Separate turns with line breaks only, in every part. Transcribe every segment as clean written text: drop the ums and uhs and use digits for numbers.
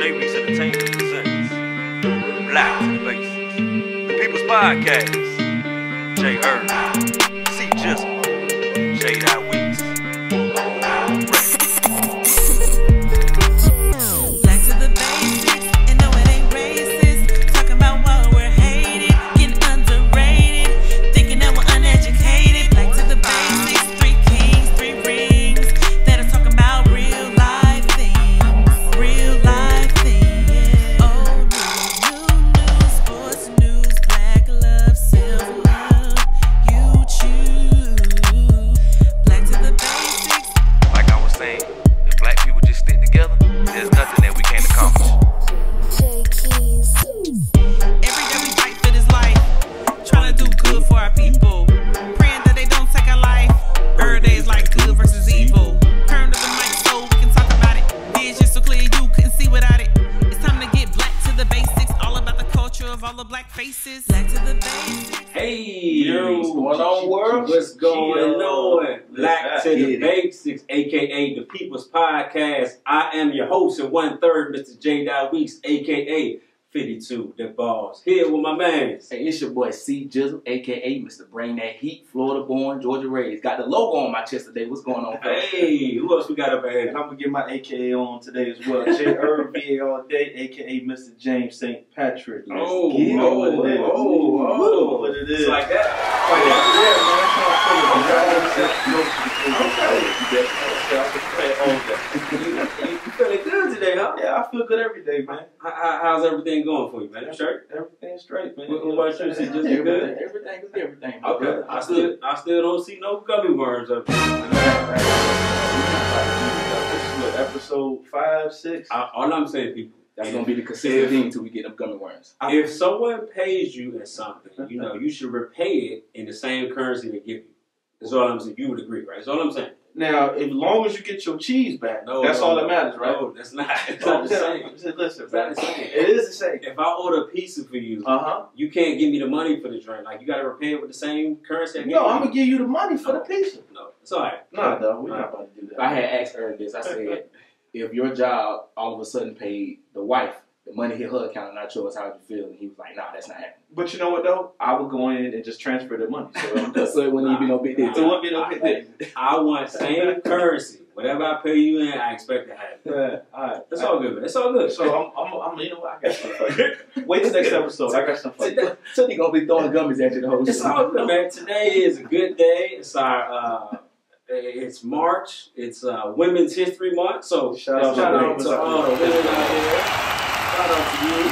J Weeks Entertainment presents Black to the Basics, the People's Podcast. J Herb, C Jizzle, J Weeks.
Back to the basics, and no it ain't racist. Talking about what we're hated, getting underrated, thinking that we're uneducated. Back to the basics, 3 kings, 3 rings, that are talking about real life things, real life things. Oh, new, sports news, black love, silver love, you choose. Back to the basics.
Like I was saying, if black people just stick together, there's nothing that we can't accomplish.
Every day we fight for this life, trying to do good for our people, praying that they don't take our life. Every day is like good versus evil. Turn to the mic so we can talk about it. Vision so clear you couldn't see without it. It's time to get black to the basics, all about the culture of all the black faces. Black to the basics.
Hey, what's going on, world? What's going on? Black to the Basics, aka the People's Podcast. I am your host and 1/3, Mr. J. Weeks, aka 52 the Balls. Here with my man.
Hey, it's your boy C Jizzle, aka Mr. Bring That Heat, Florida born, Georgia raised. Got the logo on my chest today. What's going on, fellas?
Hey, who else we got up ahead?
And I'm gonna get my AKA on today as well. J. Herb VA all day, aka Mr. James St. Patrick.
Oh,
what it is.
It's like that. You feeling good today, huh?
Yeah, I feel good every day, man.
How's everything going for you, man? You straight?
Everything's straight, man.
What about you? Just good?
Everything is everything.
Okay. I still don't see no gummy worms up there.
What, episode 5, 6?
All I'm saying, people,
That's going to be the consistent thing until we get them gummy worms.
if someone pays you in something, you should repay it in the same currency they give you. That's all I'm saying. You would agree, right? That's all I'm saying.
Now, as long as you get your cheese back, that's all that matters, right?
No, that's not. It's not the same.
Listen,
It's not the same.
it is the same.
If I order a pizza for you,
Uh-huh.
you can't give me the money for the drink. Like, you got to repay it with the same currency I gave
No,
you.
I'm gonna give you the money for the pizza.
No, it's all right.
No, we're not about to do that.
I had asked Ern this. I said, if your job all of a sudden paid the wife, the money hit her account and not yours, how would you feel? And he was like, nah, that's not happening.
But you know what though? I would go in and just transfer the money.
So it wouldn't even be no big deal.
So it wouldn't be no big deal.
I want same currency. Whatever I pay you in, I expect to have.
Yeah, all right.
That's all good, man. It's all good.
So I'm you know what? I got something. Wait till next episode. I got something.
So he going to be throwing gummies at you the whole
It's
show.
all good, man. Today is a good day. It's our it's March. It's Women's History Month. So
Shout out
to
to
all the women out there. Shout out to you.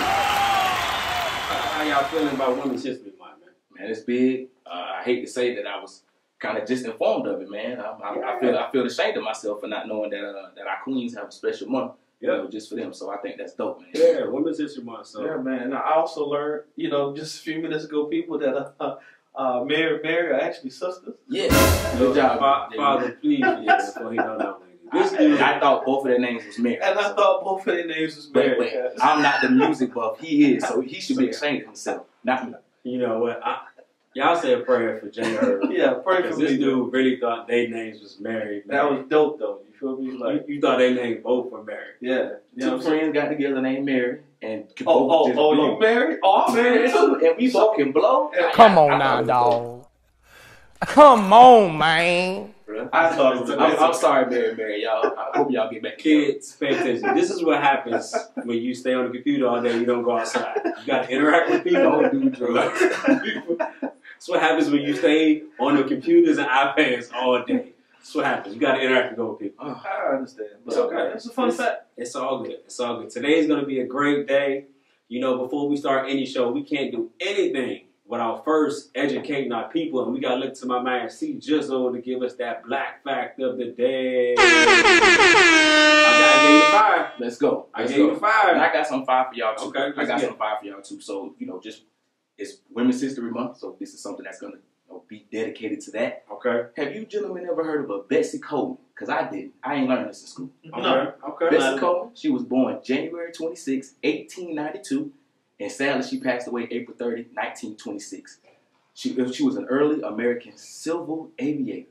How y'all feeling about Women's History Month, man?
Man, it's big. I hate to say that I was kind of just informed of it, man. I feel ashamed of myself for not knowing that our queens have a special month, just for them. So I think that's dope, man.
Yeah, Women's History Month. So
Yeah, man. And I also learned, just a few minutes ago, people that Mary are actually sisters.
Yeah, good job,
Father, please, before he know that one. This dude,
I thought both of their names was Mary.
And I thought both of their names was
But
Mary.
I'm not the music buff. He is, so he should be ashamed of himself, not me.
you know what? Y'all say a prayer for J. Herb.
Yeah, pray
Because
for
this
me.
dude really thought their names was Mary.
That was dope, though. You feel me? Like,
You thought their names both were Mary.
yeah. You know
Two
what I'm saying?
friends got together named Mary and could both just
Oh,
blow.
you married? Oh, I'm married too.
And we both can blow.
Come on now, dog. Come on, man.
I thought it was
I'm sorry, Mary, y'all. I hope y'all get back together.
Kids, pay attention. This is what happens when you stay on the computer all day and you don't go outside. You got to interact with people.
Don't do drugs.
That's what happens when you stay on the computers and iPads all day. That's what happens. You got to interact and go with people.
I understand. But
It's okay.
It's a fun fact.
It's all good. It's all good. Today is going to be a great day. Before we start any show, we can't do anything without first educating our people. And we got to look to my man C Jizzle to give us that black fact of the day. I gave you 5.
Let's go.
I gave you 5.
And I got some 5 for y'all too.
Okay,
I got some 5 for y'all too. So, just it's Women's History Month, so this is something that's gonna be dedicated to that.
Okay.
Have you gentlemen ever heard of a Betsy Coleman? Because I didn't. I ain't learned this in school.
Okay.
Betsy Coleman, she was born January 26, 1892, and sadly she passed away April 30, 1926. She was an early American civil aviator.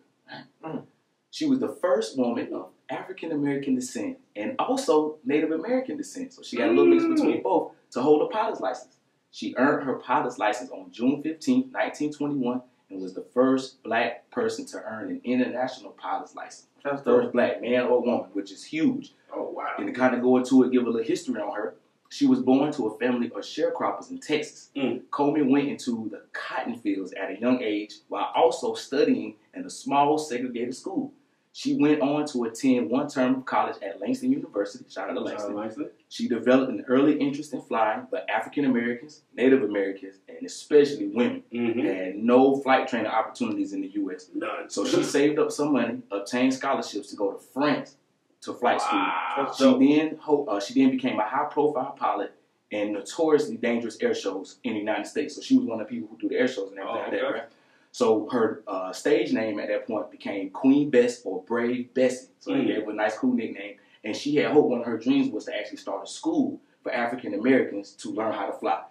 She was the first woman of African American descent and also Native American descent. So she got a little mix between both to hold a pilot's license. She earned her pilot's license on June 15, 1921, and was the first black person to earn an international pilot's license.
That's
First black man or woman, which is huge.
Oh, wow.
And to kind of go into it, give a little history on her, she was born to a family of sharecroppers in Texas. Coleman went into the cotton fields at a young age while also studying in a small segregated school. She went on to attend one term of college at Langston University. Shout out to Langston. She developed an early interest in flying, but African Americans, Native Americans, and especially women had no flight training opportunities in the U.S.
None.
So she saved up some money, obtained scholarships to go to France to flight
Wow.
school. She then became a high-profile pilot in notoriously dangerous air shows in the United States. So she was one of the people who do the air shows and everything like that, right? So her stage name at that point became Queen Bess or Brave Bessie. So they gave her a nice, cool nickname. And she had hoped one of her dreams was to actually start a school for African Americans to learn how to fly.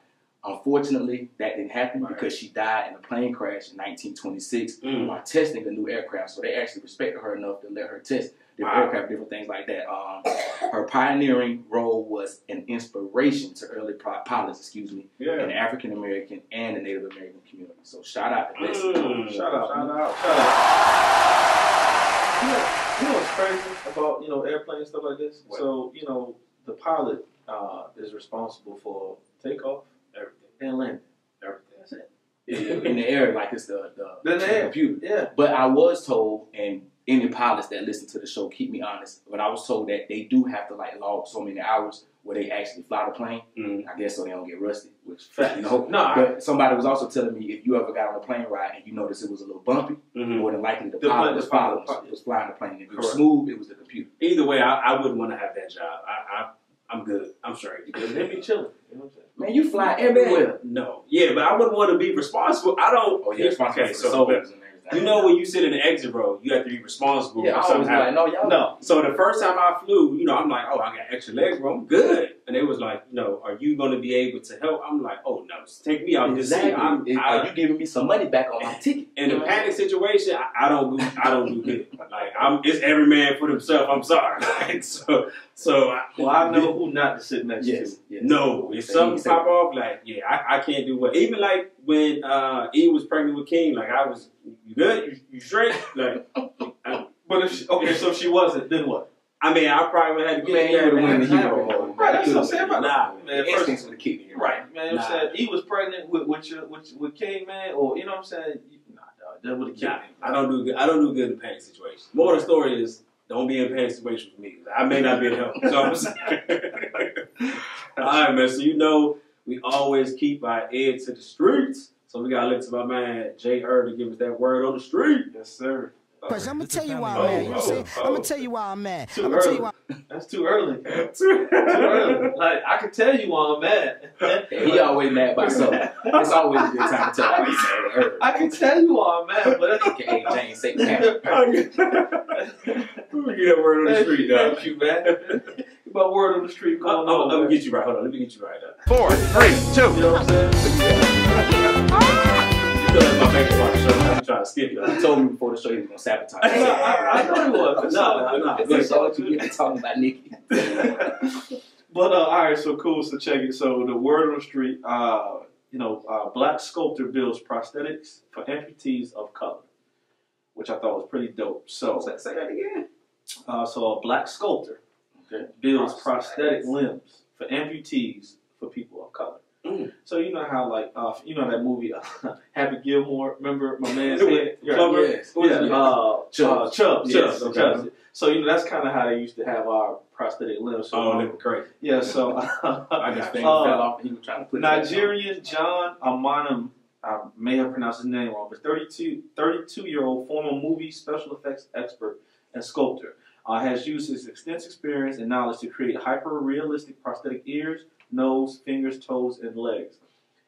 Unfortunately, that didn't happen because she died in a plane crash in 1926 while testing a new aircraft. So they actually respected her enough to let her test different aircraft, different things like that. Her pioneering role was an inspiration to early pilots, in the African American and the Native American community. So shout out to Bessie.
Shout out. You know what's crazy about, airplanes and stuff like this?
What?
So, the pilot is responsible for takeoff, everything, and landing. Everything. That's it.
In the air, like it's the computer.
Yeah.
But I was told, and any pilots that listen to the show, keep me honest, but I was told that they do have to log so many hours where they actually fly the plane. I guess so they don't get rusty, which but somebody was also telling me if you ever got on a plane ride and you noticed it was a little bumpy, more than likely the pilot was flying the plane. If it was smooth, it was the computer.
Either way, I wouldn't want to have that job. I'm good. I'm straight. Because
They be chilling. You know what I'm saying?
Man, you fly everywhere.
No. Yeah, but I wouldn't want to be responsible. I don't.
Oh, yeah, responsible
okay,
for
so
soldiers and everything.
you know when you sit in the exit row, you have to be responsible.
Yeah,
for
I was
something
like, no, y'all.
No. So the first time I flew, I'm like, oh, I got extra legs, bro. I'm good. And they was like, are you going to be able to help? I'm like, oh, no. Just take me out.
Exactly.
Are
you giving me some money back on my ticket?
In a panic situation, I don't do good. Like it's every man for himself. I'm sorry.
Well, I know who not to sit next to.
Yes.
No, if something pop off, I can't do what. Even like when Eve was pregnant with King, like I was, you good? You straight? Like,
But so if she wasn't, then what?
I mean, I probably would have to
Man,
get
you would have won the hero mode.
Right, that's what I'm saying.
Nah,
Man,
Instincts would have kicked you.
Right, man. I'm saying he was pregnant with King, man, or you know what I'm saying. Nah, dog, that would have killed me.
I don't do good. I don't do good in panic situations. More of the story is don't be in panic situations with me. I may not be able to help. So I'm saying. All right, man. So we always keep our ear to the streets. So we gotta look to my man Jay Herb to give us that word on the street.
Yes, sir.
Cause I'm gonna tell you why I'm mad. You know what I'm saying? I'm gonna tell you why I'm mad.
Too
I'm gonna tell you
early.
why.
That's too early. Too early. Like I can tell you why I'm mad.
He always mad about something. It's always a good time to tell why he's mad at her.
I can tell you why I'm mad, but
AKA James Satan Cat.
Get that word on the street, dog.
Thank you, man. My word on the street going on.
Let me get you right. Hold on. Let me get you right.
4, 3, 2.
You know what I'm saying?
You know that's my favorite part of the show. I'm trying to skip you.
He told me before the show he was going to sabotage.
I know he was. No.
That's what you get talking about Nikki.
But all right, so cool. So check it. So the word on the street, black sculptor builds prosthetics for amputees of color, which I thought was pretty dope. So
Say that again.
So a black sculptor builds prosthetic limbs for amputees for people of color. So you know how that movie Happy Gilmore. Remember my man's head?
Yes.
Chubbs.
Yes.
Chubbs. So that's kind of how they used to have our prosthetic limbs. So,
they were crazy.
yeah. So
I just think fell off and he was trying to put
Nigerian John Amanum, I may have pronounced his name wrong, but 32-year-old former movie special effects expert and sculptor, has used his extensive experience and knowledge to create hyper-realistic prosthetic ears, nose, fingers, toes, and legs.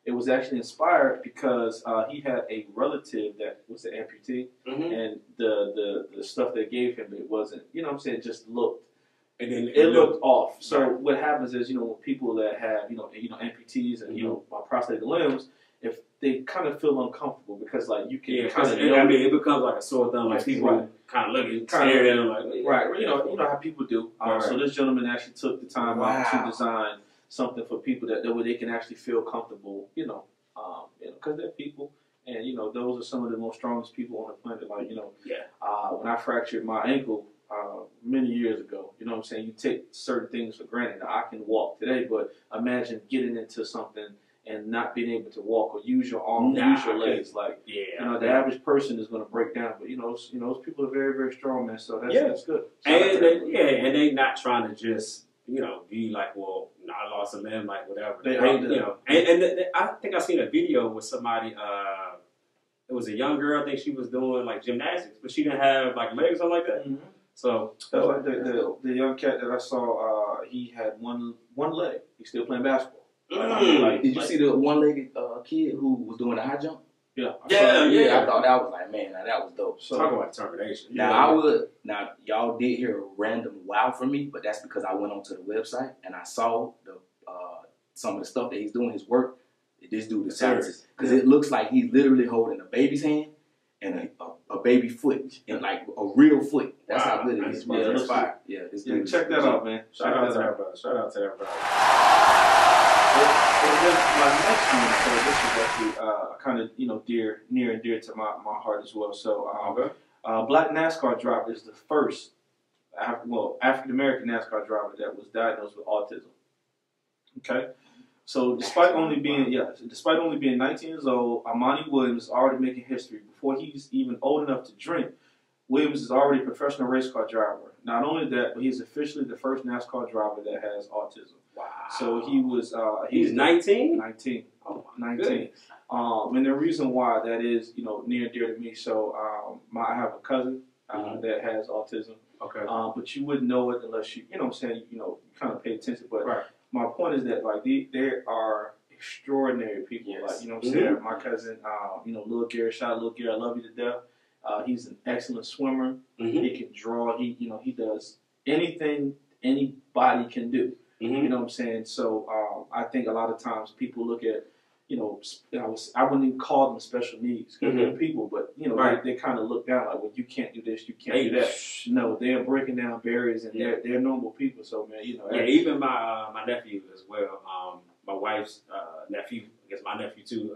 It was actually inspired because he had a relative that was an amputee, and the stuff they gave him, it wasn't, it just looked.
And then
It looked off. So what happens is, when people that have, amputees and, prosthetic limbs, if they kind of feel uncomfortable because like you can
Yeah,
kind
because
of
I mean, it becomes like a sore thumb. Like people kind of looking, staring at them like,
right. You know how people do.
Right.
So this gentleman actually took the time out
Wow.
to design something for people that way they can actually feel comfortable. Because they're people, and those are some of the most strongest people on the planet. Like when I fractured my ankle many years ago, you know what I'm saying? You take certain things for granted. Now, I can walk today, but imagine getting into something and not being able to walk or use your arm, use your legs. Like, the average person is going to break down. But those people are very, very strong, man. So that's good.
And they not trying to just be like, well, I lost a limb, like whatever. I think I seen a video with somebody. It was a young girl. I think she was doing like gymnastics, but she didn't have like legs on like that.
Mm-hmm.
So
that's like the young cat that I saw. He had one leg. He's still playing basketball.
Did you see the one-legged kid who was doing the high jump?
Yeah.
I thought that was like, man, now that was dope.
So, talk about determination.
Now y'all did hear a random wow from me, but that's because I went onto the website and I saw the some of the stuff that he's doing, his work. This dude is serious because it looks like he's literally holding a baby's hand and a baby foot and like a real foot. That's how good it is. It's fire. Yeah,
check that out, man.
Shout out to that brother. Shout out to that brother.
My next one, so this is actually kind of near and dear to my heart as well. So, black NASCAR driver is the first African American NASCAR driver that was diagnosed with autism. Okay, so despite only being 19 years old, Amani Williams is already making history. Before he's even old enough to drink, Williams is already a professional race car driver. Not only that, but he's officially the first NASCAR driver that has autism. Wow. So he was
he's 19?
19.
Oh,
19. And the reason why that is, near and dear to me. So I have a cousin that has autism.
Okay.
But you wouldn't know it unless you kind of pay attention. But my point is that like they are extraordinary people.
Yes.
Like, I'm saying? My cousin, Lil Gary, shout out Lil Gary, I love you to death. He's an excellent swimmer. He can draw. He does anything anybody can do. You know what I'm saying? So I think a lot of times people look at, I wouldn't even call them special needs because they're people, but they kind of look down like, well, you can't do this, you can't do that. No, they're breaking down barriers and they're normal people. So man,
even my nephew as well. My wife's nephew, I guess my nephew too,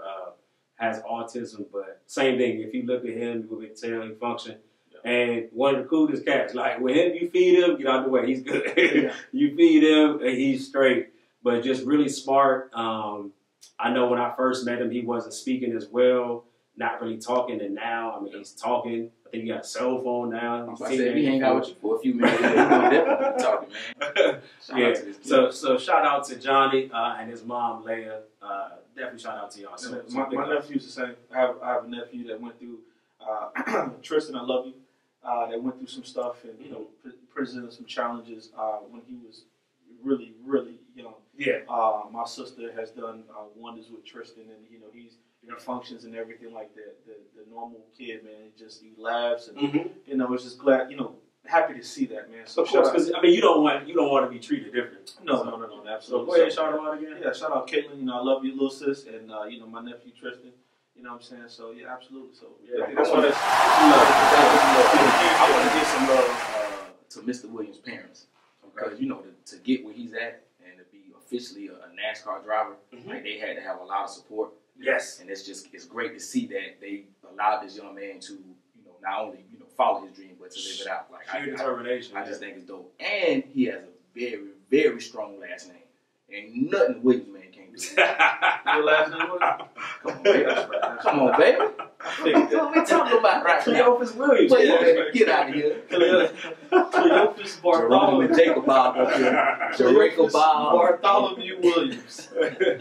has autism, but same thing. If you look at him, you will tell he function. And one of the coolest cats, like with him, you feed him, get out the way, he's good. You feed him, and he's straight. But just really smart. I know when I first met him, he wasn't speaking as well, not really talking. And now, I mean, he's talking. I think he got a cell phone now.
I said, if he hang out with you for a few minutes, he's gonna definitely be talking, man. Shout out to this kid.
So shout out to Johnny and his mom, Leia. Definitely shout out to y'all. So,
my nephew's the same. I have a nephew that went through Tristan, I love you. That went through some stuff and presented some challenges when he was really, really young.
Yeah.
My sister has done wonders with Tristan, and he's functions and everything like that. The normal kid, man, he laughs and it's just glad, happy to see that, man. So
of course, because I mean, you don't want to be treated different.
No, absolutely.
So go ahead, shout them out again.
Yeah, shout out Caitlin. I love you, little sis, and my nephew Tristan. You know what I'm saying? So yeah, absolutely. So yeah,
that's what I want to give some love to Mr. Williams' parents because to get where he's at and to be officially a NASCAR driver, like they had to have a lot of support.
Yes,
and it's great to see that they allowed this young man to not only follow his dream but to live it out. Like
sheer determination.
I just think it's dope, and he has a very, very strong last name. Ain't nothing Williams man can't do.
Your last name was?
Come on, baby. Come on, baby. That's what we talking about right now.
Cleophas Williams.
Get out of here.
Cleophas Bartholomew.
Jerome Jacob Bob up here. Jacob Bob.
Bartholomew Williams.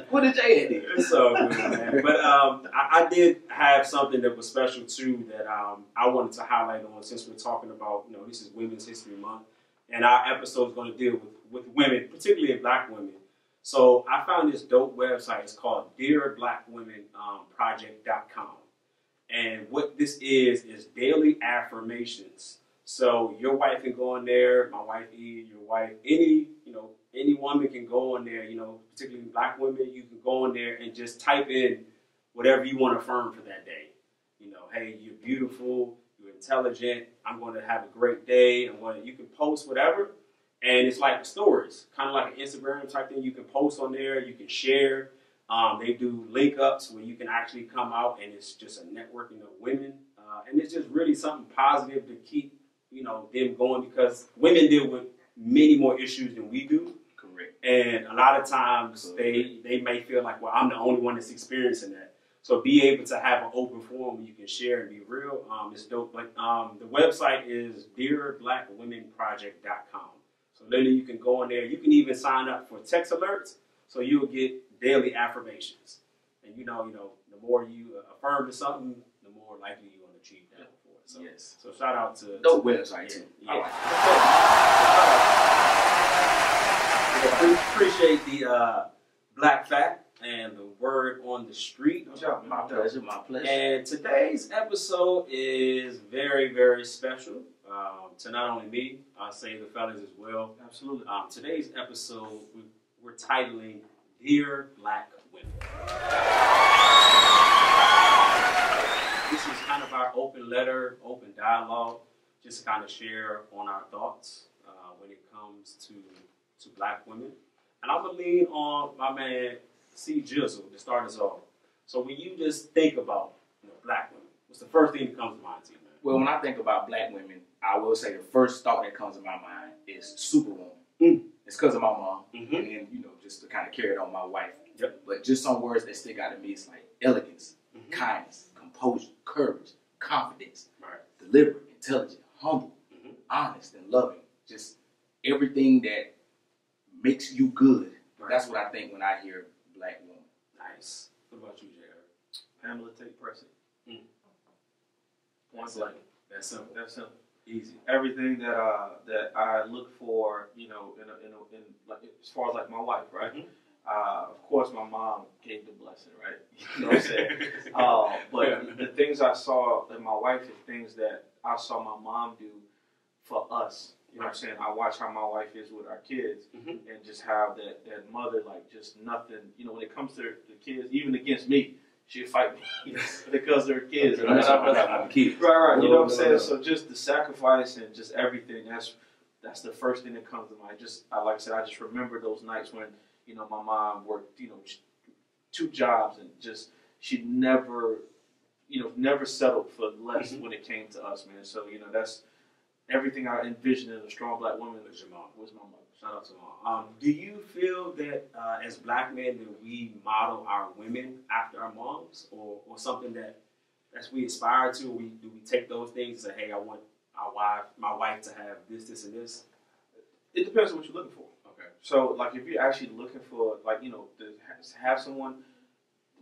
What did Jay do?
It's so good, man. But I did have something that was special too that I wanted to highlight on since we're talking about, this is Women's History Month. And our episode is going to deal with women, particularly Black women. So I found this dope website. It's called DearBlackWomenProject.com. And what this is daily affirmations. So your wife can go on there, my wife E, your wife, any woman can go on there, particularly Black women, you can go on there and just type in whatever you want to affirm for that day. You know, hey, you're beautiful, you're intelligent. I'm going to have a great day. You can post whatever, and it's like stories, kind of like an Instagram type thing. You can post on there, you can share. They do link ups where you can actually come out, and it's just a networking of women, and it's just really something positive to keep them going, because women deal with many more issues than we do.
Correct.
And a lot of times they may feel like, well, I'm the only one that's experiencing that. So be able to have an open forum where you can share and be real. It's dope. But the website is dearblackwomenproject.com. So literally you can go on there. You can even sign up for text alerts, so you'll get daily affirmations. And the more you affirm to something, the more likely you're going to achieve that for it. So,
yes.
So shout out to
dope website too.
Yeah.
I like
Appreciate the Black Fact and the word on the street.
My pleasure, my pleasure.
And today's episode is very, very special to not only me, I'll say the fellas as well.
Absolutely.
Today's episode, we're titling Dear Black Women. This is kind of our open letter, open dialogue, just to kind of share on our thoughts when it comes to black women. And I'm going to lean on my man, C. Jizzle, to start us off. So when you just think about black women, what's the first thing that comes to mind to you, man?
Well, when I think about black women, I will say the first thought that comes to my mind is Superwoman. It's because of my mom, and then just to kind of carry it on my wife.
Yep.
But just some words that stick out to me is like elegance, kindness, composure, courage, confidence, deliberate, intelligent, humble, honest, and loving. Just everything that makes you good. That's what I think when I hear black woman.
Nice. What about you, J.R.?
Pamela Tate Pressing.
That's simple. That's simple.
That's simple.
Easy.
Everything that I look for, in like as far as like my wife, right? Of course, my mom gave the blessing, right? You know what I'm saying? But the things I saw in my wife is things that I saw my mom do for us. You know what I'm saying? I watch how my wife is with our kids, and just how that mother, like, just nothing. When it comes to the kids, even against me, she'll fight me because they're kids.
Okay, I'm kids.
Right. You know what I'm saying? So just the sacrifice and just everything. That's the first thing that comes to mind. Like I said, I just remember those nights when my mom worked 2 jobs, and just she never settled for less when it came to us, man. So that's everything I envisioned in a strong black woman was my mother.
Shout out to mom. Do you feel that as black men that we model our women after our moms, or something that's we aspire to? Do we take those things and say, hey, I want my wife to have this, this, and this?
It depends on what you're looking for.
Okay.
So like if you're actually looking for to have someone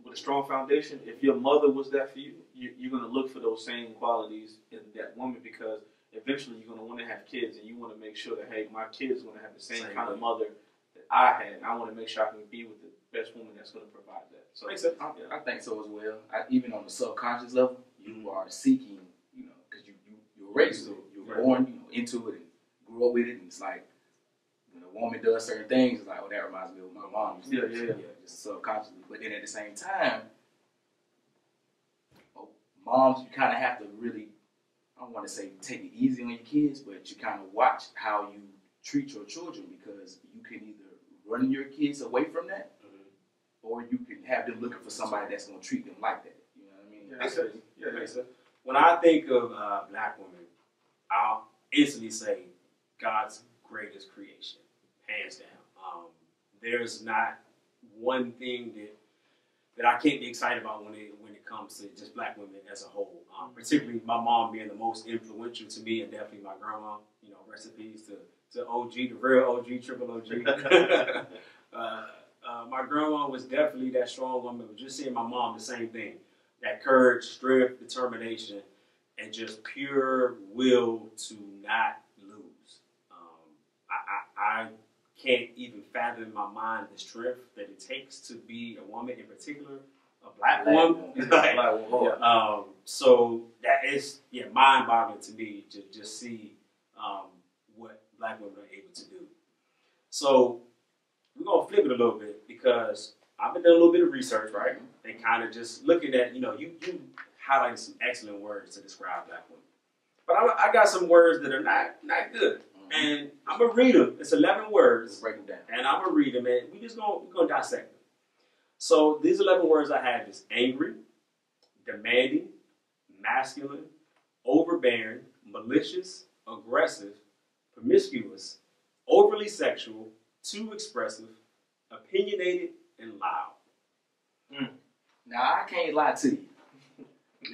with a strong foundation, if your mother was that for you, you're going to look for those same qualities in that woman, because eventually you're going to want to have kids, and you want to make sure that, hey, my kids are going to have the same kind of mother that I had, and I want to make sure I can be with the best woman that's going to provide that. So
makes sense.
I think so as well. Even on the subconscious level, you are seeking, because you're raised to it. You're born, into it and grew up with it, and it's like when a woman does certain things, it's like, oh, that reminds me of my mom.
Yeah.
Just subconsciously. But then at the same time, moms, you kind of have to really, I don't want to say take it easy on your kids, but you kind of watch how you treat your children, because you can either run your kids away from that, or you can have them looking for somebody that's going to treat them like that. You know what I mean?
Yeah,
Makes sense.
Makes sense.
When I think of black women, I'll instantly say God's greatest creation, hands down. There's not one thing that I can't be excited about when it comes to just black women as a whole. Particularly my mom being the most influential to me, and definitely my grandma. Recipes to OG, the real OG, triple OG. My grandma was definitely that strong woman. But just seeing my mom, the same thing. That courage, strength, determination, and just pure will to not lose. I can't even fathom in my mind the strength that it takes to be a woman, in particular, a black woman. So that is mind-boggling to me to just see what black women are able to do. So we're going to flip it a little bit, because I've been doing a little bit of research, right? And kind of just looking at, you highlighted some excellent words to describe black women. But I got some words that are not good. And I'm going to read them. It's 11 words.
Break them down.
And I'm going to read them, and we're going to dissect them. So these 11 words I have is angry, demanding, masculine, overbearing, malicious, aggressive, promiscuous, overly sexual, too expressive, opinionated, and loud.
Now, I can't lie to you.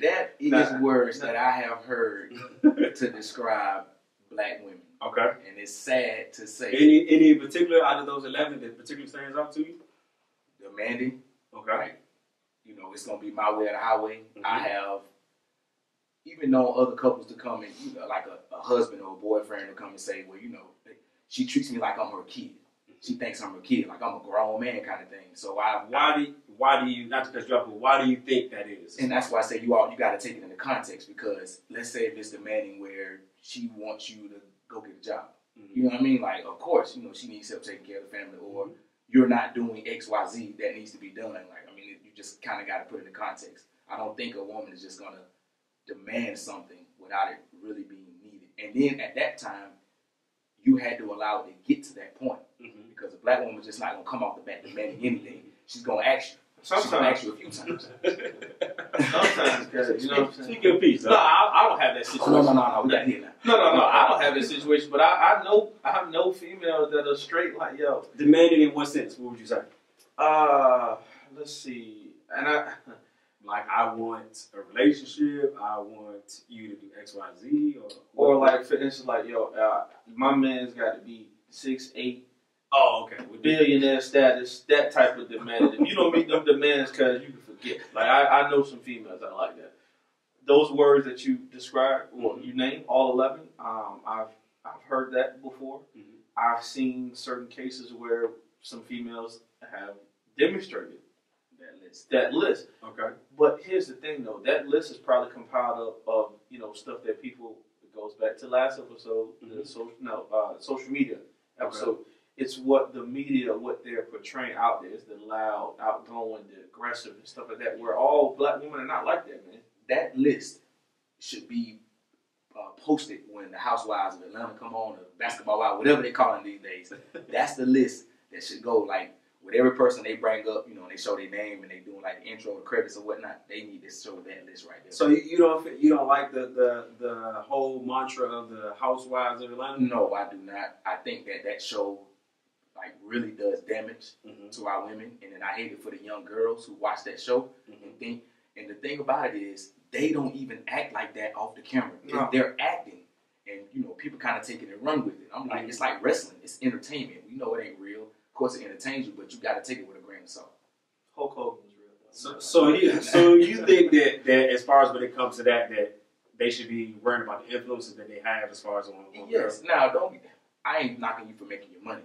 That is words that I have heard to describe black women.
Okay.
And it's sad to say.
Any in particular out of those 11 that particularly stands out to you?
Demanding.
Okay.
Like, it's going to be my way or the highway.
Mm-hmm.
I have even known other couples to come and, like a husband or a boyfriend to come and say, well, she treats me like I'm her kid. She thinks I'm her kid, like I'm a grown man kind of thing. So
why do you, not to cut you off, but why do you think that is?
And that's why I say you got to take it into context, because let's say if it's demanding where she wants you to go get a job. Mm-hmm. You know what I mean? Like, of course, she needs help taking care of the family, or you're not doing X, Y, Z that needs to be done. Like, you just kind of got to put it in context. I don't think a woman is just going to demand something without it really being needed. And then at that time, you had to allow it to get to that point. Mm-hmm. Because a black woman's just not going to come off the bat demanding anything. She's going to ask you. She's going to ask you a few times.
Sometimes, because, you know what I'm saying?
Speak your piece.
No, I don't have that situation.
No, we got here now.
No, I don't have that situation, but I know females that are straight like, yo.
Demanding in what sense? What would you say?
Let's see.
I want a relationship. I want you to do X, Y, Z,
or like for instance, like my man's got to be 6'8".
Oh, okay.
Billionaire status, that type of demand. If you don't meet them demands, cause you can forget. Like I know some females that are like that. Those words that you described, or you name, all 11. I've heard that before. Mm-hmm. I've seen certain cases where some females have demonstrated that list. Okay. But here's the thing, though. That list is probably compiled of stuff that people. It goes back to last episode, the social media episode. Okay. It's what the media, what they're portraying out there. It's the loud, outgoing, the aggressive, and stuff like that. Where all black women are not like that, man.
That list should be posted when the Housewives of Atlanta come on, or Basketball Wives, whatever they call them these days. That's the list that should go, like, with every person they bring up, and they show their name and they doing like the intro, the credits or whatnot. They need to show that list right there.
So you don't like the whole mantra of the Housewives of Atlanta?
No, I do not. I think that show really does damage to our women, and then I hate it for the young girls who watch that show and think. And the thing about it is, they don't even act like that off the camera. No. They're acting, and people kind of take it and run with it. I'm like, it's like wrestling. It's entertainment. We know it ain't real. Of course, it entertains you, but you got to take it with a grain of salt.
Hulk Hogan was real.
So you think that as far as when it comes to that they should be worrying about the influences that they have as far as on
yes. Now, I ain't knocking you for making your money,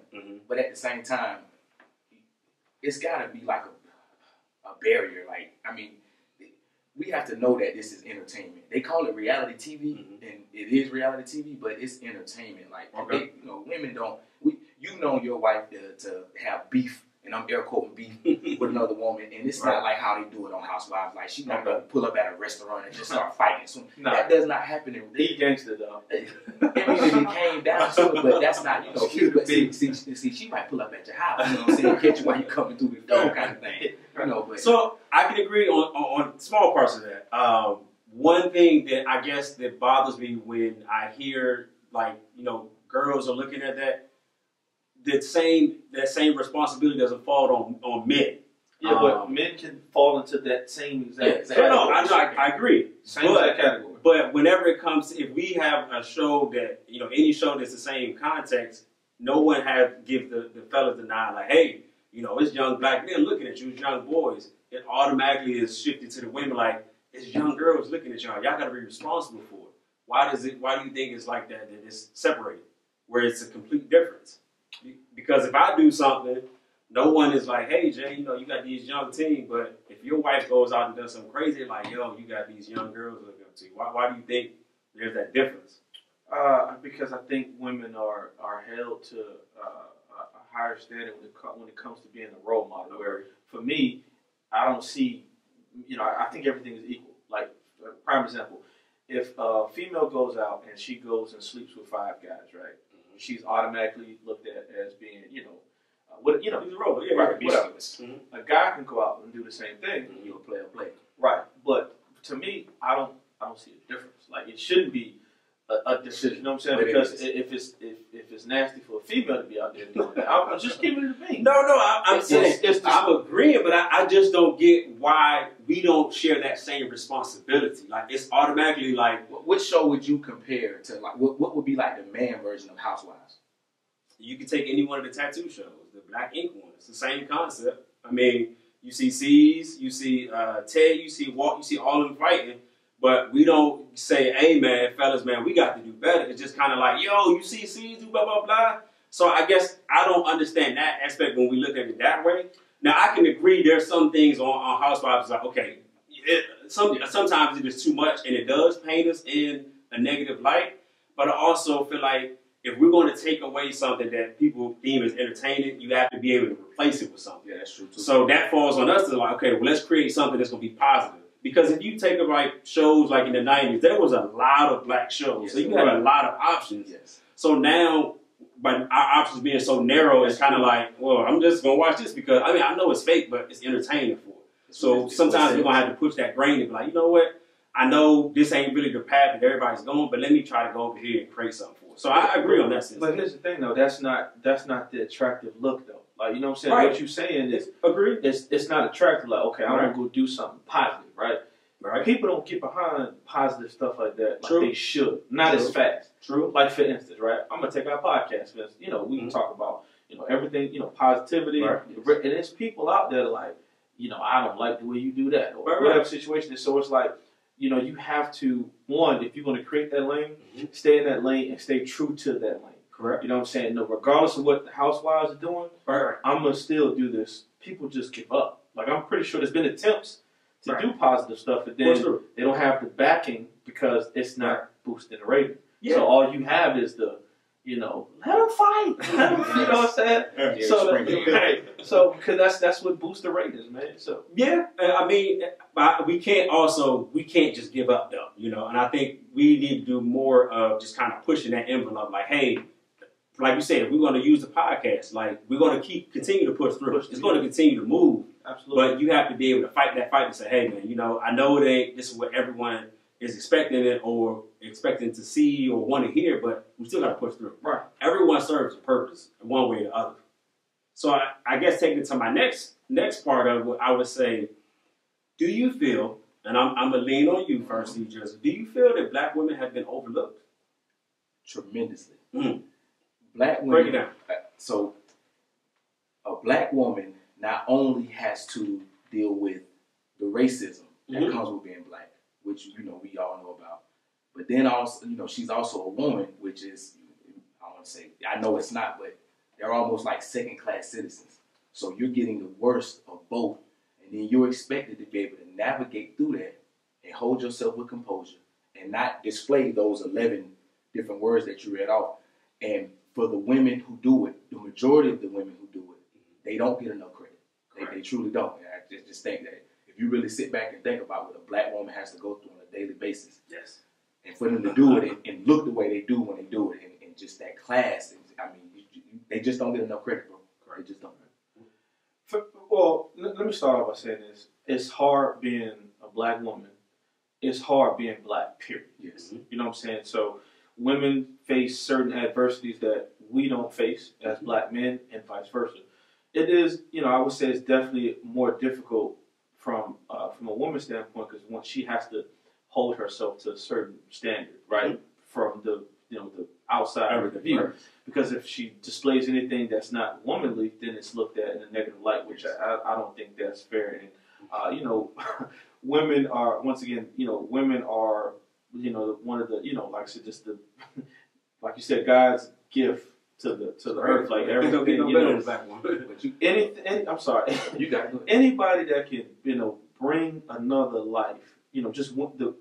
but at the same time, it's got to be like a barrier. We have to know that this is entertainment. They call it reality TV, and it is reality TV, but it's entertainment. Women don't. You know your wife to have beef, and I'm air quoting beef with another woman, and it's not like how they do it on Housewives. Like, she's not gonna pull up at a restaurant and just start fighting. So that does not happen in
real. He gangster though.
If it came down to it, but that's not see, she might pull up at your house. You know what I'm saying? Catch you while you coming through the door, kind of thing. But
so I can agree on small parts of that. One thing that I guess that bothers me when I hear girls are looking at that same responsibility doesn't fall on men.
Yeah, but men can fall into that same exact
category. No, I agree.
Same exact category.
But whenever it comes to, if we have a show that, any show that's the same context, no one give the fellas the nod like, hey, it's young black men looking at you, it's young boys. It automatically is shifted to the women like, it's young girls looking at y'all. Y'all got to be responsible for it. Why do you think it's like that it's separated, where it's a complete difference? Because if I do something, no one is like, hey, Jay, you got these young teens, but if your wife goes out and does something crazy, like, yo, you got these young girls looking up to you. Why do you think there's that difference?
Because I think women are held to a higher standard when it comes to being a role model. Where for me, I don't see, I think everything is equal. Like, prime example, if a female goes out and she goes and sleeps with 5 guys, right? Mm-hmm. She's automatically looked at as being, he's a role, right? Whatever. Mm-hmm. A guy can go out and do the same thing.
Mm-hmm. You'll play a play,
right? But to me, I don't see a difference. Like, it shouldn't be a decision. You know what I'm saying? Because if it's nasty for a female to be out there doing that, I'm just giving it a beat.
No, I'm saying I'm agreeing, but I just don't get why we don't share that same responsibility. Like, it's automatically like,
which show would you compare to? Like, what would be like the man version of Housewives?
You can take any one of the tattoo shows, the Black Ink one. It's the same concept. I mean, you see C's, you see Ted, you see Walt, you see all of them fighting. But we don't say, hey, man, fellas, man, we got to do better. It's just kind of like, yo, you see C's do blah, blah, blah. So I guess I don't understand that aspect when we look at it that way. Now, I can agree there's some things on Housewives like, okay, sometimes it is too much, and it does paint us in a negative light. But I also feel like if we're going to take away something that people deem as entertaining, you have to be able to replace it with something.
Yeah, that's true, too.
So that falls on us to like, okay, well, let's create something that's going to be positive. Because if you take like shows like in the 90s, there was a lot of black shows. Yes, so you had a lot of options. Yes. So now, by our options being so narrow, it's kind of like, well, I'm just going to watch this because, I mean, I know it's fake, but it's entertaining for it. So sometimes you're going to have to push that grain and be like, you know what? I know this ain't really the path that everybody's going, but let me try to go over here and create something for it. So I agree on that sense.
But here's the thing, though. That's not the attractive look, though. Like, you know what I'm saying? Right. What you're saying is,
agreed.
It's not attractive. Like, okay, I want to go do something positive, right? Right. People don't get behind positive stuff like that like they should. Not as fast.
True.
Like, for instance, right? I'm going to take our podcast because, we can talk about, everything, positivity. Right. And there's people out there like, I don't like the way you do that. Or whatever situation is. So it's like, you have to, one, if you're going to create that lane, stay in that lane and stay true to that lane.
Correct.
You know what I'm saying? No, regardless of what the Housewives are doing, I'm going to still do this. People just give up. Like, I'm pretty sure there's been attempts to do positive stuff, but then they don't have the backing because it's not boosting the rating. Yeah. So all you have is the, let them fight. You know what I'm saying? Yeah, so because that's what boosts the ratings, man. So
yeah, I mean, we can't just give up though, And I think we need to do more of just kind of pushing that envelope, like, hey. Like you said, if we're going to use the podcast, like, we're going to continue to push through. It's going to continue to move.
Absolutely.
But you have to be able to fight that fight and say, hey, man, I know this is what everyone is expecting it or expecting to see or want to hear, but we still got to push through.
Right.
Everyone serves a purpose in one way or the other. So I guess taking it to my next part of it, I would say, do you feel, and I'm going to lean on you first, do you feel that black women have been overlooked?
Tremendously.
Black women. Break it down.
So, a black woman not only has to deal with the racism that comes with being black, which we all know about, but then also she's also a woman, which is I know it's not, but they're almost like second-class citizens. So you're getting the worst of both, and then you're expected to be able to navigate through that and hold yourself with composure and not display those 11 different words that you read off. And for the women who do it, the majority of the women who do it, they don't get enough credit. They truly don't. And I just think that if you really sit back and think about what a black woman has to go through on a daily basis,
yes, and
for them to do it and look the way they do when they do it, and just that class, they just don't get enough credit, bro. They just don't.
Well, let me start off by saying this. It's hard being a black woman. It's hard being black, period.
Yes.
You know what I'm saying? So women face certain adversities that we don't face as black men and vice versa. It is, I would say it's definitely more difficult from a woman's standpoint because once she has to hold herself to a certain standard, right? From the outside view. Because if she displays anything that's not womanly, then it's looked at in a negative light, which I don't think that's fair. And women are women are one of the like I said, just the like you said, God's gift to the earth, like everything. I'm sorry,
you got it.
Anybody that can bring another life, just the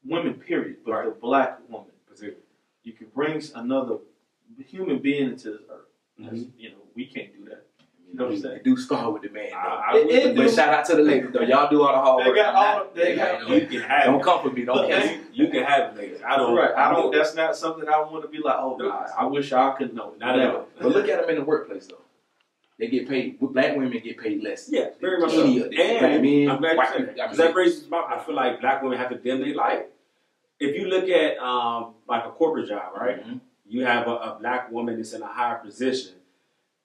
women period, but the black woman, you can bring another human being into this earth. we can't do that. You know what I'm saying?
It do start with the man.
It
Shout out to the ladies though. Y'all do all the hard work.
You can have
Don't
it.
come for me. Don't come.
You can have it, ladies. I don't.
Right. I don't. That's not something I want to be like. Oh, nah, I wish I could know.
Not at all.
But look at them in the workplace though. They get paid. Black women get paid less.
Yeah, very much so.
Any
And
of them. Black men,
I'm glad you said that. Because that brings us about, I feel like black women have to dim their light. If you look at like a corporate job, right?
Mm-hmm.
You have a black woman that's in a higher position.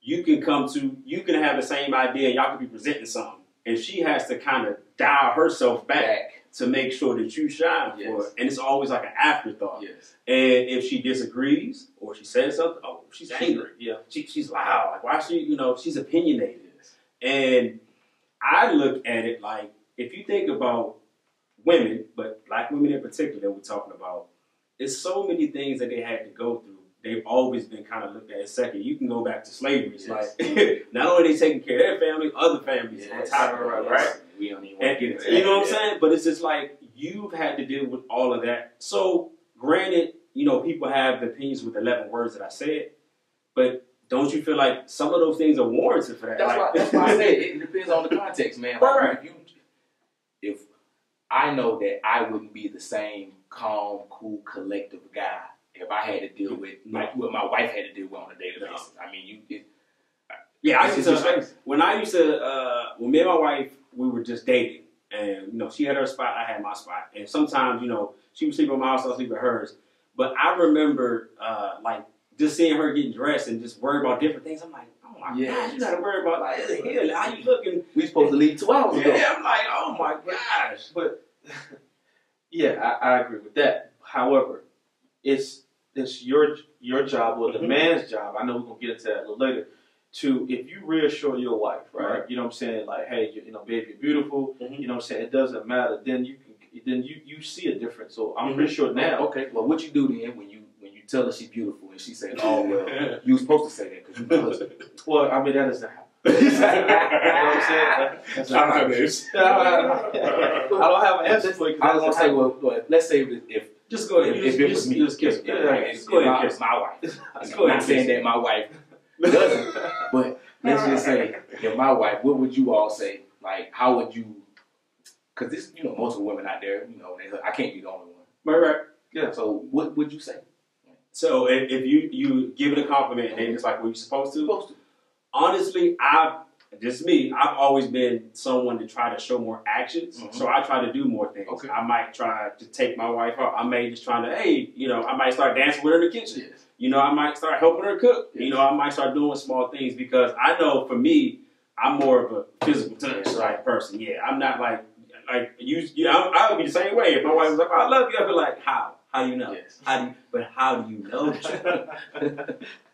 You can have the same idea, and y'all could be presenting something, and she has to kind of dial herself back to make sure that you shine for it. And it's always like an afterthought.
Yes.
And if she disagrees or she says something, oh, she's angry.
Yeah.
She's loud. Like, why she's opinionated. Yes. And I look at it like, if you think about women, but black women in particular that we're talking about, there's so many things that they had to go through. They've always been kind of looked at as second. You can go back to slavery. It's like, not only are they taking care of their family, other families on top of it, right?
We don't even want to get into that.
You know what I'm saying? But it's just like, you've had to deal with all of that. So, granted, people have the opinions with 11 words that I said, but don't you feel like some of those things are warranted for that?
That's why I said it depends on the context, man. Like,
right.
If I know that I wouldn't be the same calm, cool, collective guy if I had to deal with like what my wife had to deal with on a daily basis. I mean, when me and my wife, we were just dating, and she had her spot, I had my spot, and sometimes she would sleep at my house, I would sleep at hers. But I remember like just seeing her getting dressed and just worried about different things. I'm like, oh my gosh, you gotta worry about like how you looking? We supposed to leave 2 hours ago.
Yeah, I'm like, oh my gosh.
But yeah, I agree with that. However, it's your job or the man's job. I know we're gonna get into that a little later. If you reassure your wife, right? You know what I'm saying? Like, hey, baby, you're beautiful.
Mm-hmm.
You know what I'm saying? It doesn't matter. Then you see a difference. So I'm pretty sure now.
Okay. Well, what you do then when you tell her she's beautiful and she said, "Oh well," you were supposed to say that because you're my husband.
Well, I mean that doesn't happen. You know what I'm saying? That's not how it is. I don't have an answer for you.
I was gonna say, well, let's say if
just go ahead.
If it was me, if my wife. I'm not saying that my wife doesn't, but let's just say if my wife, what would you all say? Like, how would you? Because this, multiple women out there, I can't be the only one.
Right.
Yeah. So what would you say?
So if you give it a compliment and then it's like what you're supposed to. Honestly, I've always been someone to try to show more actions. Mm-hmm. So I try to do more things. Okay. I might try to take my wife out. I may just try to, I might start dancing with her in the kitchen. Yes. I might start helping her cook. Yes. I might start doing small things because I know for me, I'm more of a physical touch person. Yeah, I'm not like you. I would be the same way. If my wife was like, "I love you," I'd be like, "How? How do you know? Yes. How do you know?"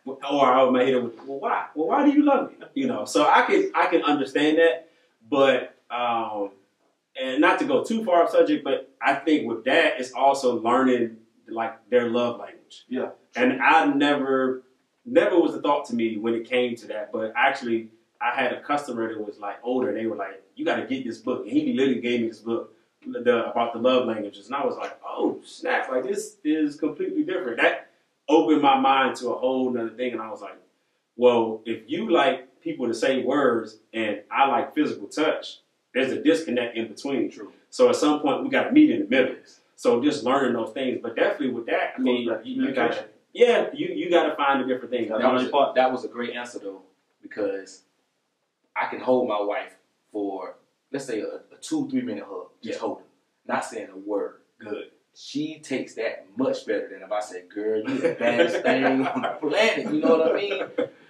Or I might hit her with, "Well, why? Well, why do you love me?" So I can understand that, but and not to go too far off subject, but I think with that, it's also learning like their love language. Yeah. And I never was a thought to me when it came to that, but actually I had a customer that was like older, and they were like, "You got to get this book," and he literally gave me this book about the love languages, and I was like, "Oh snap! Like this is completely different." That opened my mind to a whole nother thing, and I was like, "Well, if you like people to say words, and I like physical touch, there's a disconnect in between." True. So at some point, we got to meet in the middle. So just learning those things, but definitely with that, I mean, you got to. Yeah, you got to find the different things.
That was a great answer though, because I can hold my wife for, let's say, a 2-3 minute hug, just hold her, not saying a word. Good. She takes that much better than if I say, "Girl, you the baddest thing on the planet." You know what I mean?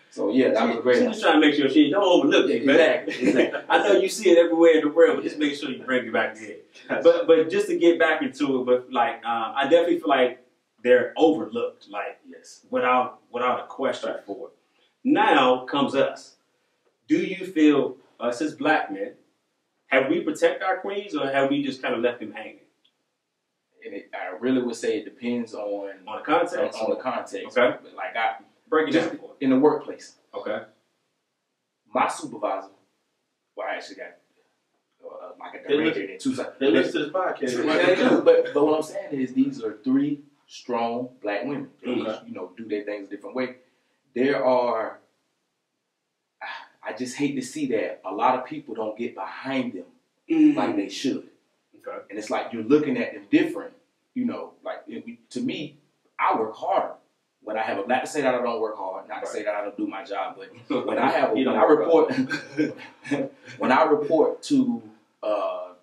So yeah, that was a great.
She's just trying to make sure she don't overlook it. Exactly. I know you see it everywhere in the world, but just make sure you bring it back here. But just to get back into it, but like I definitely feel like they're overlooked, like without a question for it. Now comes us. Do you feel us as black men, have we protected our queens, or have we just kind of left them hanging?
And I really would say it depends on
the context.
On the context.
Okay.
Like I
break it down for
in the workplace.
Okay.
My supervisor, well, I actually got like a director in Tucson.
They listen to this podcast.
They do, but what I'm saying is these are 3 strong black women. They do their things a different way. There are just hate to see that a lot of people don't get behind them like they should.
Okay.
And it's like you're looking at them different. You know, like to me, I work harder. When I have not to say that I don't work hard, not to say that I don't do my job, but when I have when I report when I report to a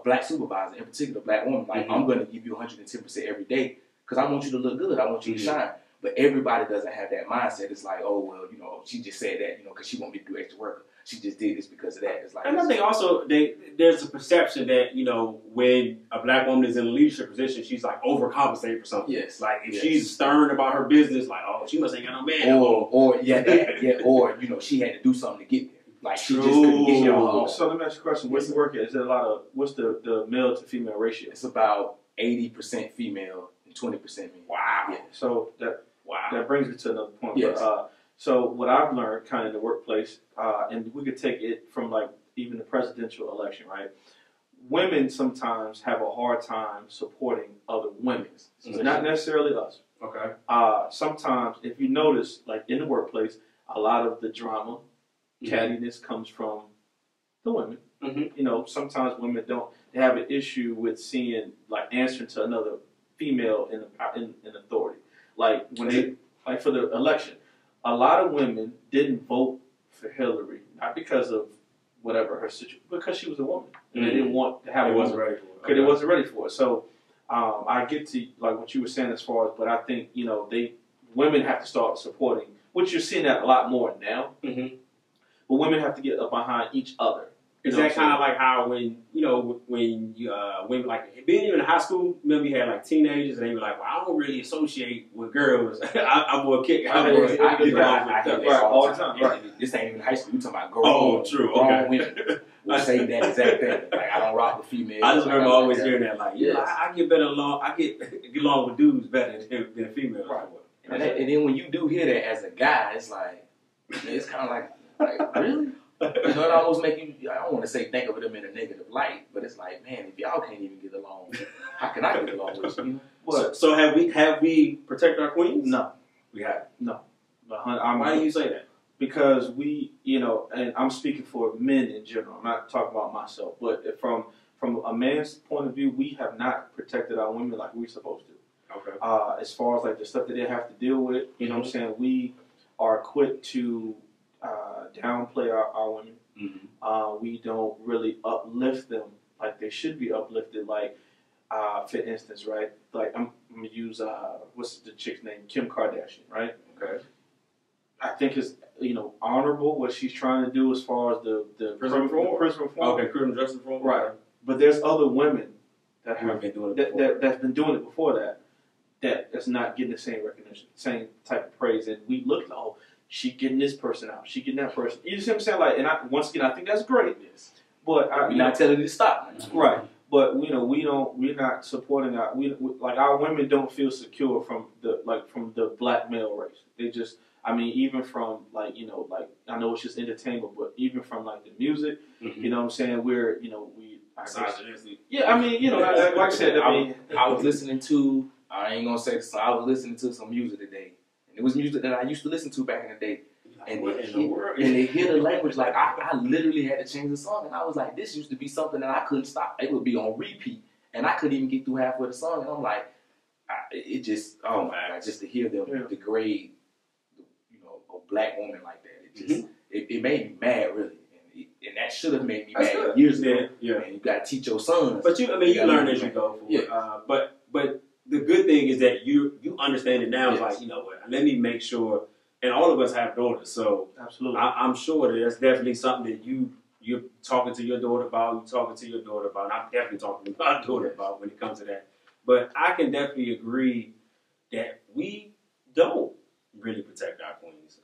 black supervisor, in particular a black woman, like I'm going to give you 110% every day because I want you to look good, I want you to shine. But everybody doesn't have that mindset. It's like, oh well, you know, she just said that, you know, because she want me to do extra work. She just did this because of that. It's like,
and I think also there's a perception that, you know, when a black woman is in a leadership position, she's like overcompensating for something.
Yes.
Like if she's stern about her business, like, oh, she must ain't got no man.
Or you know, she had to do something to get there. Like she just couldn't get there alone.
So let me ask you a question. Where you work at? Is there a lot of what's the male to female ratio?
It's about 80% female and 20% male.
Wow.
Yeah.
So that brings me to another point.
Yes.
So what I've learned kind of in the workplace, and we could take it from like even the presidential election, right? Women sometimes have a hard time supporting other women, not necessarily us.
Okay.
Sometimes, if you notice, like in the workplace, a lot of the drama, cattiness comes from the women. You know, sometimes women they have an issue with seeing, like, answering to another female in authority. Like when for the election, a lot of women didn't vote for Hillary, not because of whatever her situation, because she was a woman and they didn't want to have
it wasn't ready for it.
Because it wasn't ready for it. So I get to like what you were saying as far as, but I think, you know, women have to start supporting, which you're seeing that a lot more now. But women have to get up behind each other.
Is that kind of like how when you women, like being in high school, remember you had like teenagers and they were like, well, I don't really associate with girls. I'm more kick.
I hear that
all the time.
Right. This ain't even high school. You talking about grown women will say that exact thing. Like, I don't rock with females.
I just remember always hearing that. Like, I get better along. I get along with dudes better than females.
Right. And then when you do hear that as a guy, it's like, it's kind of like really? You know, it almost make you, I don't want to say think of them in a negative light, but it's like, man, if y'all can't even get along, how can I get along with you?
So have we protected our queens?
No.
We haven't.
No.
Why do you say that?
Because we, you know, and I'm speaking for men in general. I'm not talking about myself, but from a man's point of view, we have not protected our women like we're supposed to.
Okay.
As far as like the stuff that they have to deal with, you know what I'm saying? We are quick to downplay our women. We don't really uplift them like they should be uplifted. Like, for instance, right? Like I'm gonna use what's the chick's name? Kim Kardashian, right?
Okay.
I think it's, you know, honorable what she's trying to do as far as the prison reform.
Okay, criminal justice reform.
Right. But there's other women that have
been doing it
that's been doing it before that's not getting the same recognition, same type of praise. And we look, oh, she getting this person out, she getting that person. You see what I'm saying? Like, and once again, I think that's great.
Yes.
But
we're not telling you to stop.
Right. But you know, we're not supporting like our women don't feel secure from the black male race. They just, I mean, even from like, you know, like I know it's just entertainment, but even from like the music, you know what I'm saying? We're, you know, yeah, I mean, you know, like I said,
I was listening to, I ain't gonna say this, I was listening to some music today. And it was music that I used to listen to back in the day. And they hear the language, like I literally had to change the song, and I was like, this used to be something that I couldn't stop. It would be on repeat, and I couldn't even get through halfway the song, and I'm like, it just, oh my God, just to hear them degrade, you know, a black woman like that, it just, it made me mad, really, and that should have made me mad years ago. Yeah, man, you got to teach your sons.
But you learn as you go. But the good thing is that you understand it now. It's like, you know what, let me make sure. And all of us have daughters, so
absolutely,
I'm sure that that's definitely something that you're talking to your daughter about. You're talking to your daughter about. And I'm definitely talking to my daughter about when it comes to that. But I can definitely agree that we don't really protect our queens.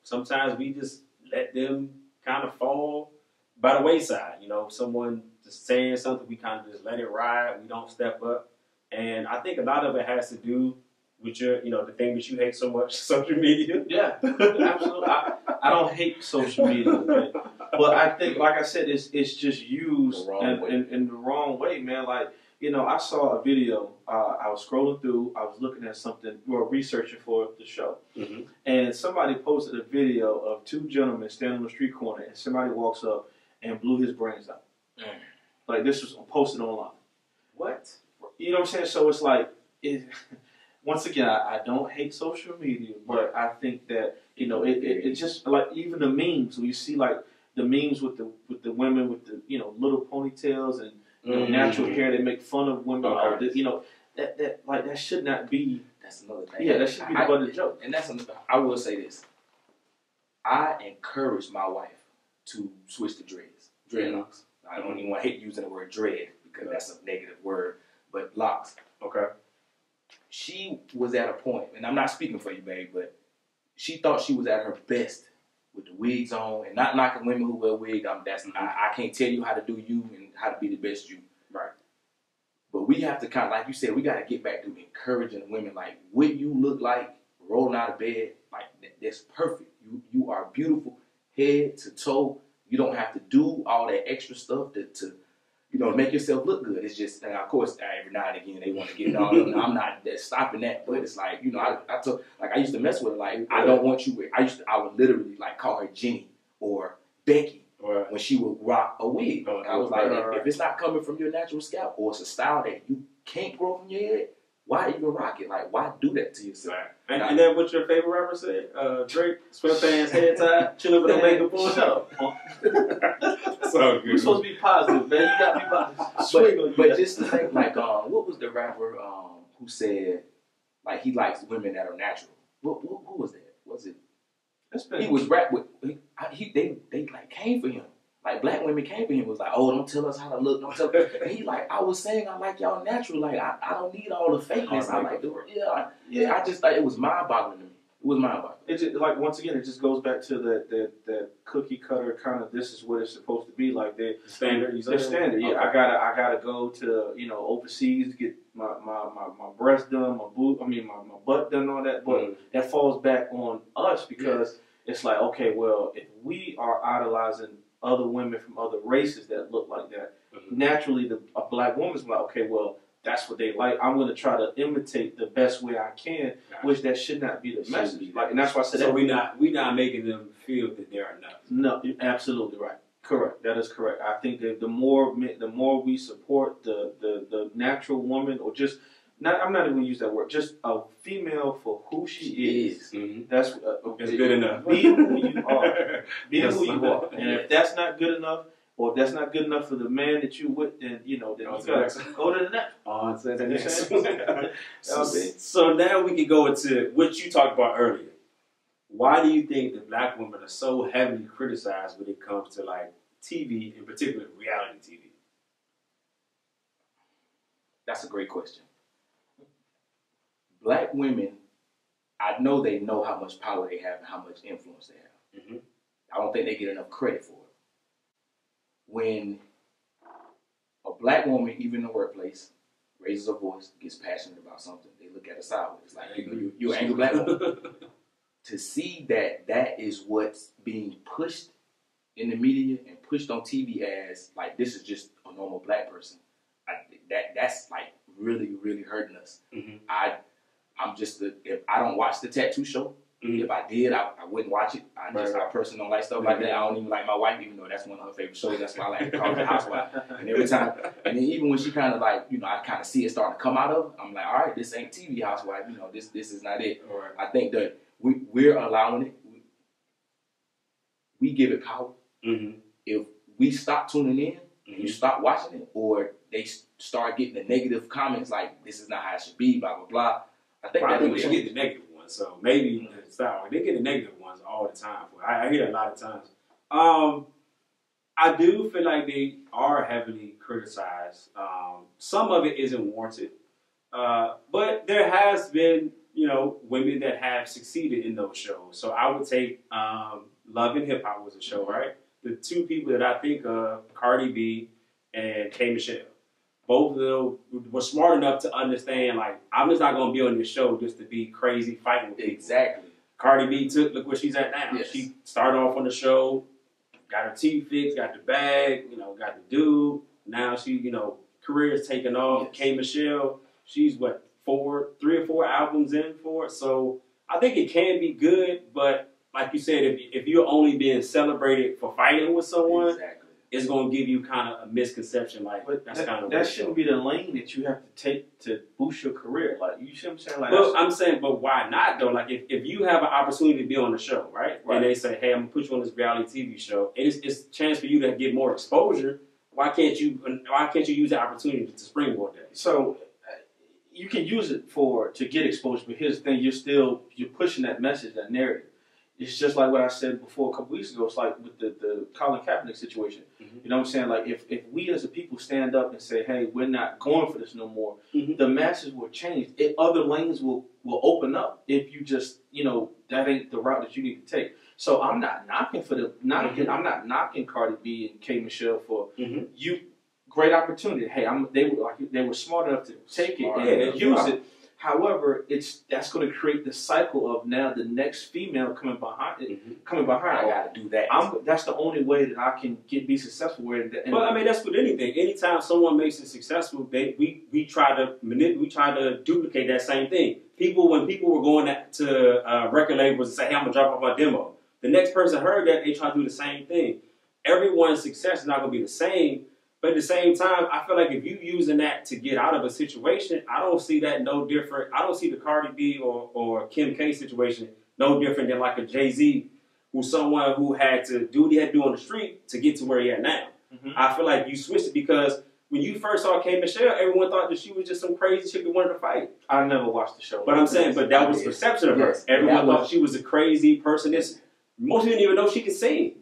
Sometimes we just let them kind of fall by the wayside. You know, someone just saying something, we kind of just let it ride. We don't step up, and I think a lot of it has to do with your, you know, the thing that you hate so much, social media.
Yeah, absolutely. I don't hate social media, but I think, like I said, it's just used in the wrong way, man. Like, You know, I saw a video. I was scrolling through. I was looking at something, or researching for the show, and somebody posted a video of two gentlemen standing on the street corner, and somebody walks up and blew his brains out. Like, this was posted online.
What?
You know what I'm saying? So it's like, once again, I don't hate social media, but I think that, you know, it just, like, even the memes, when you see, like, the memes with the women with the, you know, little ponytails and natural hair, they make fun of women. You know, that should not be.
That's another thing.
Yeah, that should be the butt of the joke.
And that's another. I will say this. I encourage my wife to switch to dreadlocks. I don't even want to hate using the word dread because that's a negative word, but locks.
Okay.
She was at a point, and I'm not speaking for you, babe, but she thought she was at her best with the wigs on, and not knocking women who wear wigs. I can't tell you how to do you and how to be the best you.
Right.
But we have to kind of, like you said, we got to get back to encouraging women. Like, what you look like rolling out of bed, like, that's perfect. You are beautiful head to toe. You don't have to do all that extra stuff to you know, make yourself look good. It's just, of course, every now and again they want to get it all up. I'm not stopping that, but it's like, you know, I used to mess with her. Like, I don't want you. I would literally like call her Jenny or Becky when she would rock a wig. I was like, if it's not coming from your natural scalp, or it's a style that you can't grow from your head, why even rock it? Like, why do that to yourself?
Right. And then what your favorite rapper said? Drake, sweatpants, head tie, chilling with no makeup on.
Shut up.
So good.
We're supposed to be positive, man. You got to be positive.
But just to think, like, what was the rapper who said, like, he likes women that are natural? Who was that? Was it? He was rap with. They like came for him. Like, black women came for him, was like, oh, don't tell us how to look, don't tell us. And he like, I was saying I like y'all natural. Like, I don't need all the fakeness. I like the I just thought it was mind-boggling to me. It was mind-boggling.
It just, like, once again, it just goes back to that cookie cutter kind of, this is what it's supposed to be. Like, the standard. Yeah, okay. I gotta go to, you know, overseas to get my breast done, my butt done, all that. But that falls back on us because it's like, okay, well, if we are idolizing other women from other races that look like that, naturally a black woman's like, okay, well, that's what they like. I'm going to try to imitate the best way I can, which that should not be the message. Like, and that's why I said
so we not making them feel that they're enough.
No, you're absolutely right. Correct. That is correct. I think that the more we support the natural woman, or just I'm not even going to use that word. Just a female for who she is. That's
good enough.
Be who you are. Be who you are. And if that's not good enough, or if that's not good enough for the man that you with, then you know, then you gotta go to the next.
On to the next. So now we can go into what you talked about earlier. Why do you think that black women are so heavily criticized when it comes to, like, TV, in particular reality TV?
That's a great question. Black women, I know they know how much power they have and how much influence they have. I don't think they get enough credit for it. When a black woman, even in the workplace, raises her voice, gets passionate about something, they look at her sideways. It's like, you're an angry black woman. To see that is what's being pushed in the media and pushed on TV as, like, this is just a normal black person. That's like really, really hurting us. I'm just if I don't watch the Tattoo Show. If I did, I wouldn't watch it. I personally don't like stuff like that. I don't even like my wife, even though that's one of her favorite shows. That's why I like to call her the housewife. And every time, and then even when she kind of like, you know, I kind of see it starting to come out of, I'm like, all right, this ain't TV housewife. You know, this is not it.
Right.
I think that we're allowing it. We give it power. If we stop tuning in, you stop watching it, or they start getting the negative comments like, this is not how it should be, blah, blah, blah. I think that
they get the negative ones, so maybe they get the negative ones all the time. I hear that a lot of times. I do feel like they are heavily criticized. Some of it isn't warranted, but there has been, you know, women that have succeeded in those shows. So I would take Love and Hip Hop was a show, right? The two people that I think of, Cardi B and K. Michelle. Both of them were smart enough to understand, like, I'm just not going to be on this show just to be crazy fighting with people.
Exactly.
Cardi B look where she's at now. Yes. She started off on the show, got her teeth fixed, got the bag, you know, got the dude. Now she, you know, career is taking off.
Yes.
K. Michelle, she's what, 3 or 4 albums in for it. So I think it can be good, but like you said, if you're only being celebrated for fighting with someone,
Exactly.
it's going to give you kind of a misconception. Like,
But
that's kind of
that shouldn't be the lane that you have to take to boost your career. Like, you see what I'm saying? Like,
Well, I'm saying, but why not though? Like, if you have an opportunity to be on the show, right? And they say, hey, I'm gonna put you on this reality TV show, and it's a chance for you to get more exposure. Why can't you use that opportunity to springboard that?
so you can use it to get exposure, but here's the thing: you're pushing that message, that narrative. It's just like what I said before a couple weeks ago. It's like with the Colin Kaepernick situation.
Mm-hmm.
You know what I'm saying? Like if we as a people stand up and say, hey, we're not going for this no more,
Mhm.
the masses will change. Other lanes will open up if you just, that ain't the route that you need to take. So I'm not knocking I'm not knocking Cardi B and K. Michelle for
Mhm.
great opportunity. Hey, they were smart enough to take it and use it. However, that's going to create the cycle of now the next female coming behind it.
I got to do that.
That's the only way that I can be successful.
Well, I mean, that's with anything. Anytime someone makes it successful, we try to duplicate that same thing. When people were going to record labels and say, hey, I'm gonna drop off my demo, the next person heard that, they try to do the same thing. Everyone's success is not gonna be the same. But at the same time, I feel like if you using that to get out of a situation, I don't see that no different. I don't see the Cardi B or Kim K situation no different than like a Jay-Z, who's someone who had to do what he had to do on the street to get to where he at now.
Mhm.
I feel like you switched it because when you first saw K. Michelle, everyone thought that she was just some crazy chick that wanted to fight.
I never watched the show.
But I'm saying, but that was the perception of her.
Yes.
Everyone thought she was a crazy person. Most people didn't even know she could sing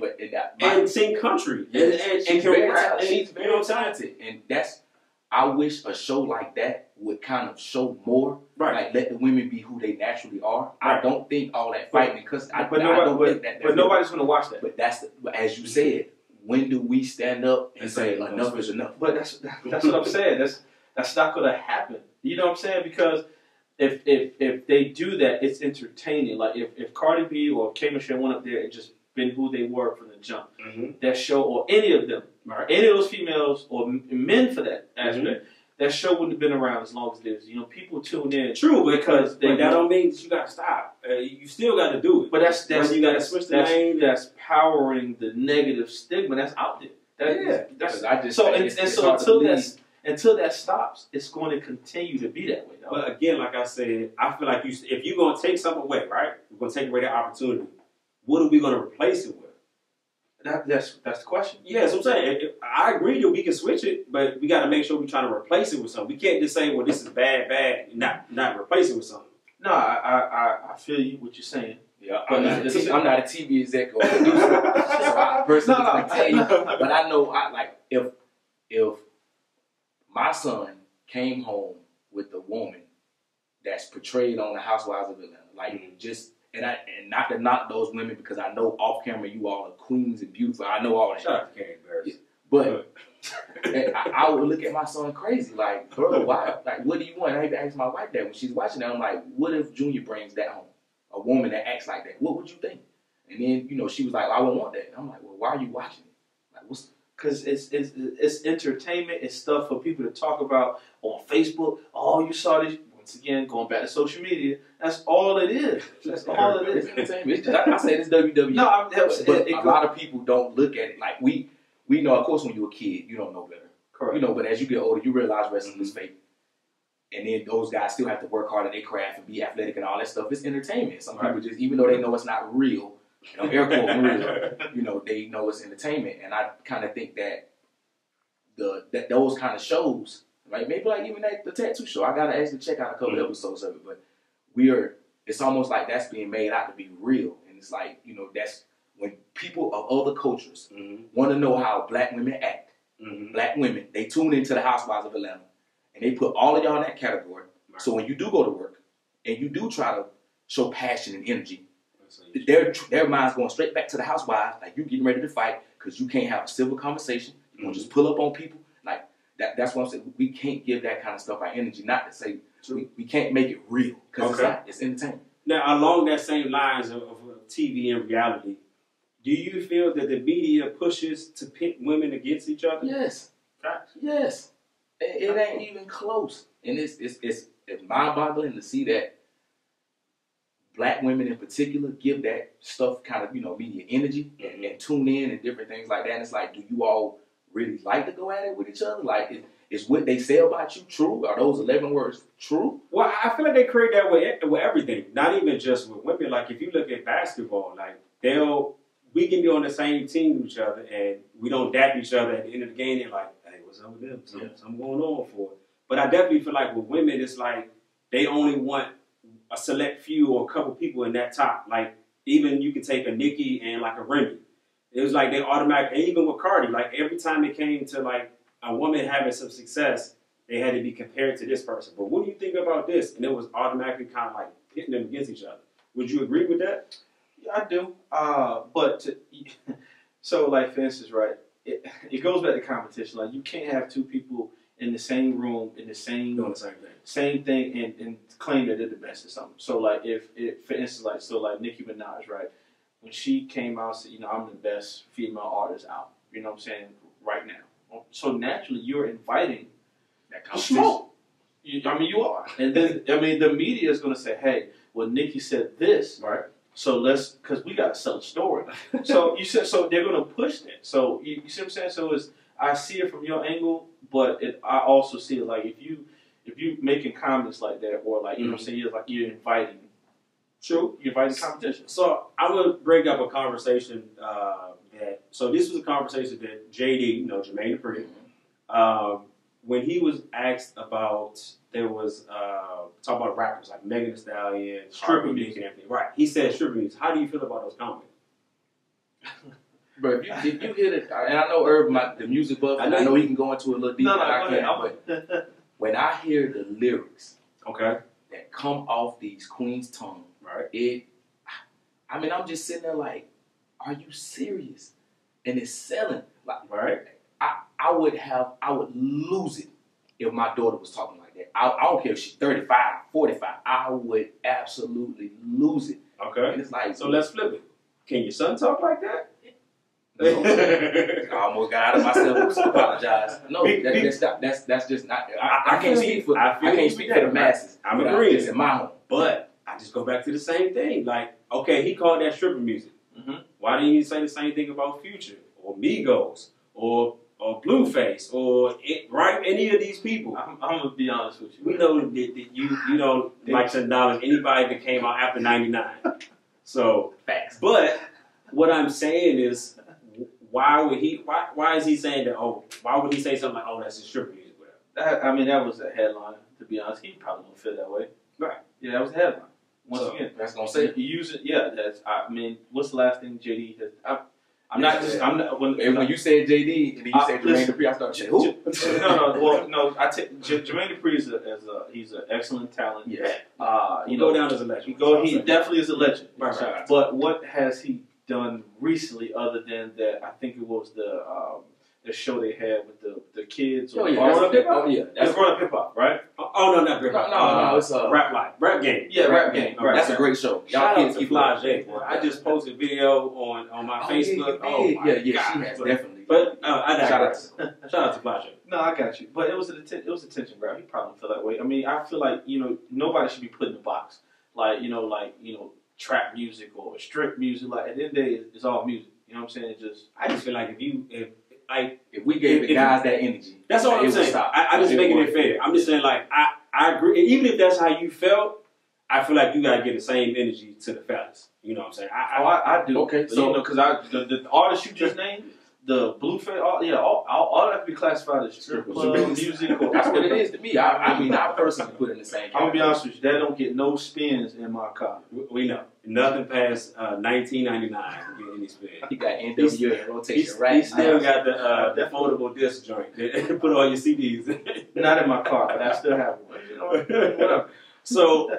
and sing country and
she's
can
very
rap.
talented.
And
She's very talented, and I wish a show like that would kind of show more.
Right.
Like let the women be who they naturally are. I
Right.
don't think all that fighting because I don't think that.
But nobody's going to watch that.
But as you said. When do we stand up and say enough is enough?
But that's what I'm saying. That's not going to happen. You know what I'm saying? Because if they do that, it's entertaining. Like if Cardi B or K. Michelle went up there and just been who they were from the jump, that show, or any of them,
Right.
any of those females or men for that aspect, that show wouldn't have been around as long as it is. People tune in.
True,
because
but that don't mean that you got to stop. You still got to do it.
But that's
you got to switch the lane.
That's powering the negative stigma that's out there. That's
I just
so
think it's
so
hard to
until that stops, it's going to continue to be that way. Though.
But again, like I said, I feel like if you're gonna take something away, right? We're gonna take away that opportunity. What are we gonna replace it with?
That's the question.
Yeah, so I'm saying I agree that we can switch it, but we got to make sure we're trying to replace it with something. We can't just say, "Well, this is bad," and not replace it with something.
No, I feel you what you're saying.
Yeah,
But
I'm not a TV exec or producer, so I personally can't tell you. But I know, if my son came home with a woman that's portrayed on the Housewives of Atlanta, and not to knock those women because I know off camera you all are queens and beautiful. I know all that.
Shout out to Carrie Bears.
But I would look at my son crazy, like, bro, why? Like, what do you want? I even asked my wife that when she's watching that. I'm like, what if Junior brings that home? A woman that acts like that. What would you think? And then, she was like, I wouldn't want that. And I'm like, well, why are you watching it? Like, what's...
Because it's entertainment. It's stuff for people to talk about on Facebook. Oh, you saw this. Once again, going back to social media. That's all it is. That's all it is.
It's entertainment. It's just, I say it's WWE.
No,
but a lot of people don't look at it. Like, we know, of course, when you're a kid, you don't know better.
Correct.
But as you get older, you realize wrestling is fake. And then those guys still have to work hard at their craft and be athletic and all that stuff. It's entertainment. Some people just, even though they know it's not real, air quote real, they know it's entertainment. And I kind of think that those kind of shows, like maybe like even the tattoo show, I gotta actually check out a couple episodes of it. But it's almost like that's being made out to be real. And it's like, that's when people of other cultures want to know how black women act. Black women, they tune into the Housewives of Atlanta. And they put all of y'all in that category. Right. So when you do go to work and you do try to show passion and energy, their mind's going straight back to the housewives, like you getting ready to fight because you can't have a civil conversation. You don't just pull up on people. Like that's what I'm saying. We can't give that kind of stuff our energy. Not to say we can't make it real because it's entertainment.
Now, along that same lines of TV and reality, do you feel that the media pushes to pit women against each other?
Yes.
Facts.
Yes. It ain't even close, and it's mind-boggling to see that black women in particular give that stuff kind of media energy and tune in and different things like that. And it's like, do you all really like to go at it with each other? Like, is what they say about you true? Are those 11 words true?
Well, I feel like they create that with everything, not even just with women. Like, if you look at basketball, like, we can be on the same team with each other, and we don't dap each other at the end of the game. They're like, hey, what's up with them? Something going on for it. But I definitely feel like with women, it's like they only want a select few or a couple people in that top. Like, even you could take a Nicki and like a Remy. It was like they automatically, and even with Cardi, like every time it came to like a woman having some success, they had to be compared to this person. But what do you think about this? And it was automatically kind of like pitting them against each other. Would you agree with that?
Yeah, I do. So like for instance, right, it goes back to competition. Like you can't have two people in the same room, in the same
doing the same thing,
and claim that they're the best or something. So like if for instance, like Nicki Minaj, right, when she came out and said, I'm the best female artist out, you know what I'm saying, right now. So naturally you're inviting
That
smoke. You are. And then the media is gonna say, hey, well Nicki said this,
right?
So because we gotta sell a story. So they're gonna push that. So you see what I'm saying? So I see it from your angle, but I also see it like if you making comments like that, or like you know what I'm saying, you're inviting.
True.
You're inviting competition.
So I would bring up a conversation so this was a conversation that JD, Jermaine Dupri, when he was asked about, there was talk about rappers like Megan Thee Stallion,
stripper
music, and everything. Right. He said stripper music. How do you feel about those comments?
Bro, if you hear it, and I know Herb, the music buff, and I know he can go into it a little deeper than I can, but when I hear the lyrics that come off these queens' tongue, right? I'm just sitting there like, are you serious? And it's selling. Like,
right?
I would lose it if my daughter was talking like that. I don't care if she's 35, 45. I would absolutely lose it.
Okay.
And it's like,
so let's flip it. Can your son talk like that?
No. I almost got out of myself. So apologize. No, that's just not. I can't speak for the masses.
I'm agreeing.
It's in my home.
But I just go back to the same thing. Like, okay, he called that stripper music.
Mm-hmm.
Why didn't he say the same thing about Future or Migos or Blueface or any of these people?
I'm gonna be honest with you.
We know that you don't like to acknowledge anybody that came out after '99. So
facts.
But what I'm saying is, why is he saying that? Oh, why would he say something like, "Oh, that's his stripper music"? Whatever.
That was a headline. To be honest, he probably don't feel that way.
Right.
Yeah, that was a headline. Once again,
that's gonna say
you use it. Yeah, what's the last thing JD has? When
you said JD and then you said Jermaine Dupri, I started saying who?
No. I take Jermaine Dupri he's an excellent talent.
Yeah.
Go
down as a legend.
He definitely is a legend.
Right.
But what has he done recently other than that? I think it was the show they had with the kids.
Growing Up Hip Hop.
That's Growing Up Hip Hop, right?
Oh no, not Growing Up.
No, it's
Rap Game.
Yeah, Rap Game.
Right. That's a great show.
Shout out to Flage. I just posted a video on my Facebook.
She has definitely.
But shout out to Flage.
No, I got you. But it was attention grab. He probably feel that way. I feel like nobody should be put in a box like trap music or strip music. Like at the end of the day, it's all music. You know what I'm saying? I just feel like
if we gave the guys that energy,
that's all I'm saying. I'm just making it fair. I'm just saying, like, I agree. Even if that's how you felt, I feel like you gotta get the same energy to the fellas. You know what I'm saying?
I do.
Okay,
so because the artists you just named, the Blueface, all that be classified as strip club music.
That's what it is to me. I personally put it in the same.
I'm gonna be honest with you. That don't get no spins in my car.
We know nothing past 1999 get any spin.
He got NWA rotation right.
He still got the foldable disc joint. Put all your CDs in.
Not in my car, but I still have one.
Whatever. So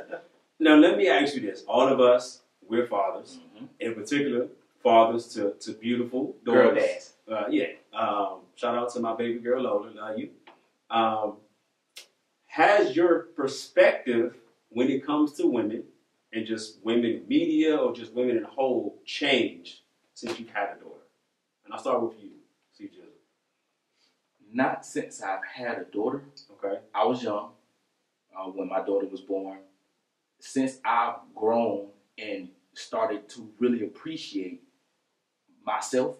now let me ask you this: all of us, we're fathers, in particular, fathers to beautiful daughters. Shout out to my baby girl Lola. Love you. Has your perspective when it comes to women and just women in media or just women in whole changed since you've had a daughter? And I'll start with you, CJ.
Not since I've had a daughter.
Okay.
I was young when my daughter was born. Since I've grown and started to really appreciate myself,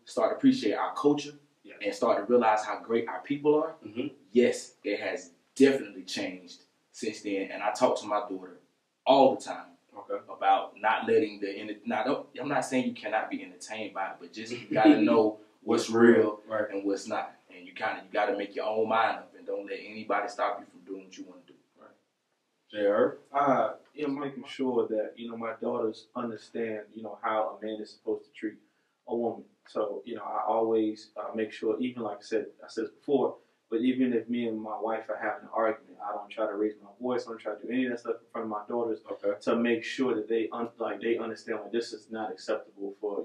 start to appreciate our culture, and start to realize how great our people are, yes, it has definitely changed since then. And I talk to my daughter all the time about not letting I'm not saying you cannot be entertained by it, but just you got to know what's real and what's not. And you got to make your own mind up and don't let anybody stop you from doing what you want to do.
JR?
Making sure that, my daughters understand, how a man is supposed to treat a woman. So, I always make sure, even like I said this before, but even if me and my wife are having an argument, I don't try to raise my voice. I don't try to do any of that stuff in front of my daughters to make sure that they understand this is not acceptable for,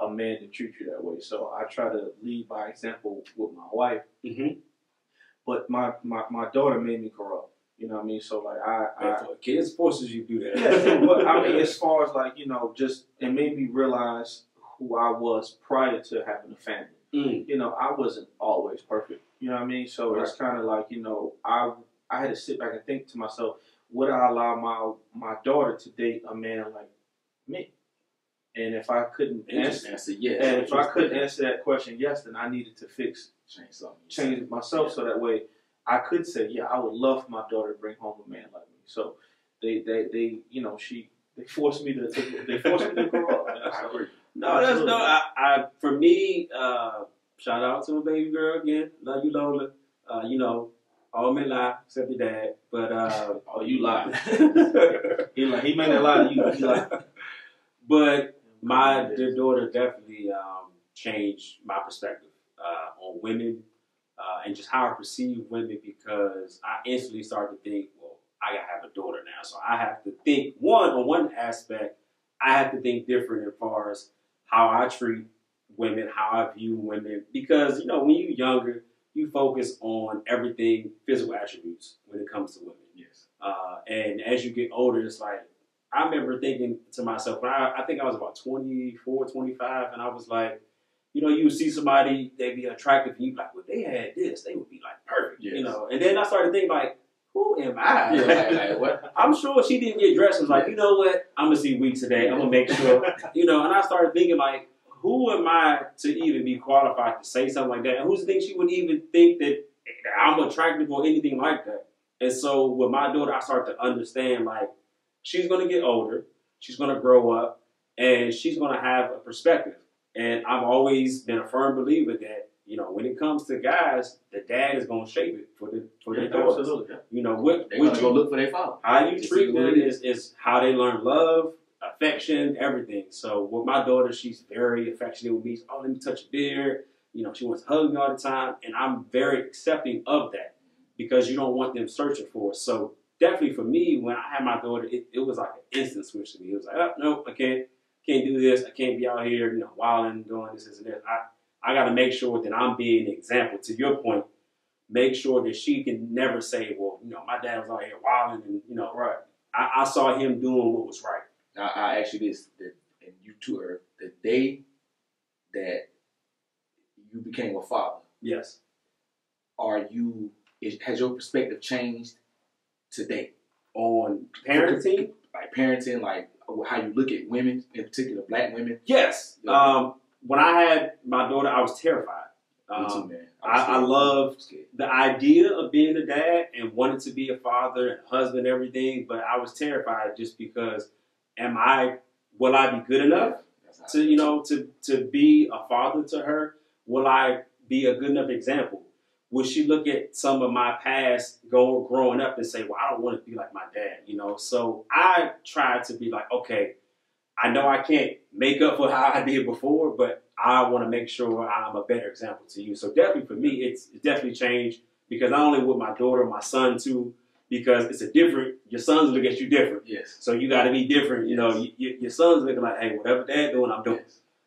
a man to treat you that way. So I try to lead by example with my wife. But my daughter made me grow up. You know what I mean? So like
kids forces you to do that.
Yeah, but I mean, as far as like, just it made me realize who I was prior to having a family. I wasn't always perfect. You know what I mean? So it's kind of like, I had to sit back and think to myself, would I allow my daughter to date a man like me? And if I couldn't answer yes, and if I couldn't answer that question yes, then I needed to change myself so that way I could say, yeah, I would love for my daughter to bring home a man like me. So they forced me to grow up. I agree.
For me, shout out to my baby girl again. Love you, Lola. All men lie except your dad. But
oh, you lie. He made that lie to you. He lied.
But my dear daughter definitely changed my perspective on women. And just how I perceive women, because I instantly started to think, well, I gotta have a daughter now. So I have to think, on one aspect, I have to think different as far as how I treat women, how I view women. Because, when you're younger, you focus on everything, physical attributes when it comes to women.
Yes.
And as you get older, it's like, I remember thinking to myself, when I think I was about 24, 25, and I was like, you would see somebody, they'd be attractive, and you'd be like, well, they had this, they would be like perfect, And then I started thinking like, who am I?
Yeah, what?
I'm sure she didn't get dressed. I was like, you know what? I'm gonna see Week today. I'm gonna make sure, And I started thinking like, who am I to even be qualified to say something like that? And who's the thing she would even think that I'm attractive or anything like that? And so with my daughter, I started to understand like, she's gonna get older, she's gonna grow up, and she's gonna have a perspective. And I've always been a firm believer that, when it comes to guys, the dad is going to shape it for their daughters.
Absolutely.
They're
going to go look for their father.
How you treat them is how they learn love, affection, everything. So with my daughter, she's very affectionate with me. Oh, let me touch your beard. She wants to hug me all the time. And I'm very accepting of that because you don't want them searching for it. So definitely for me, when I had my daughter, it was like an instant switch to me. It was like, oh, no, I can't do this. I can't be out here, wilding, doing this and that. I got to make sure that I'm being an example. To your point, make sure that she can never say, well, my dad was out here wilding and,
Right.
I saw him doing what was right.
Now, I ask you this, and you too, Irv, the day that you became a father.
Yes.
Has your perspective changed today?
On parenting?
Like parenting, like how you look at women, in particular black women?
Yes. When I had my daughter, I was terrified.
Me too, man.
I loved the idea of being a dad and wanted to be a father and husband and everything, but I was terrified just because will I be good enough to be a father to her? Will I be a good enough example? Will she look at some of my past growing up and say, well, I don't want to be like my dad, So I tried to be like, okay, I know I can't make up for how I did before, but I want to make sure I'm a better example to you. So definitely for me, it's definitely changed because not only with my daughter, my son too, because it's your sons look at you different.
Yes.
So you got to be different. Your son's looking like, hey, whatever dad doing, I'm doing.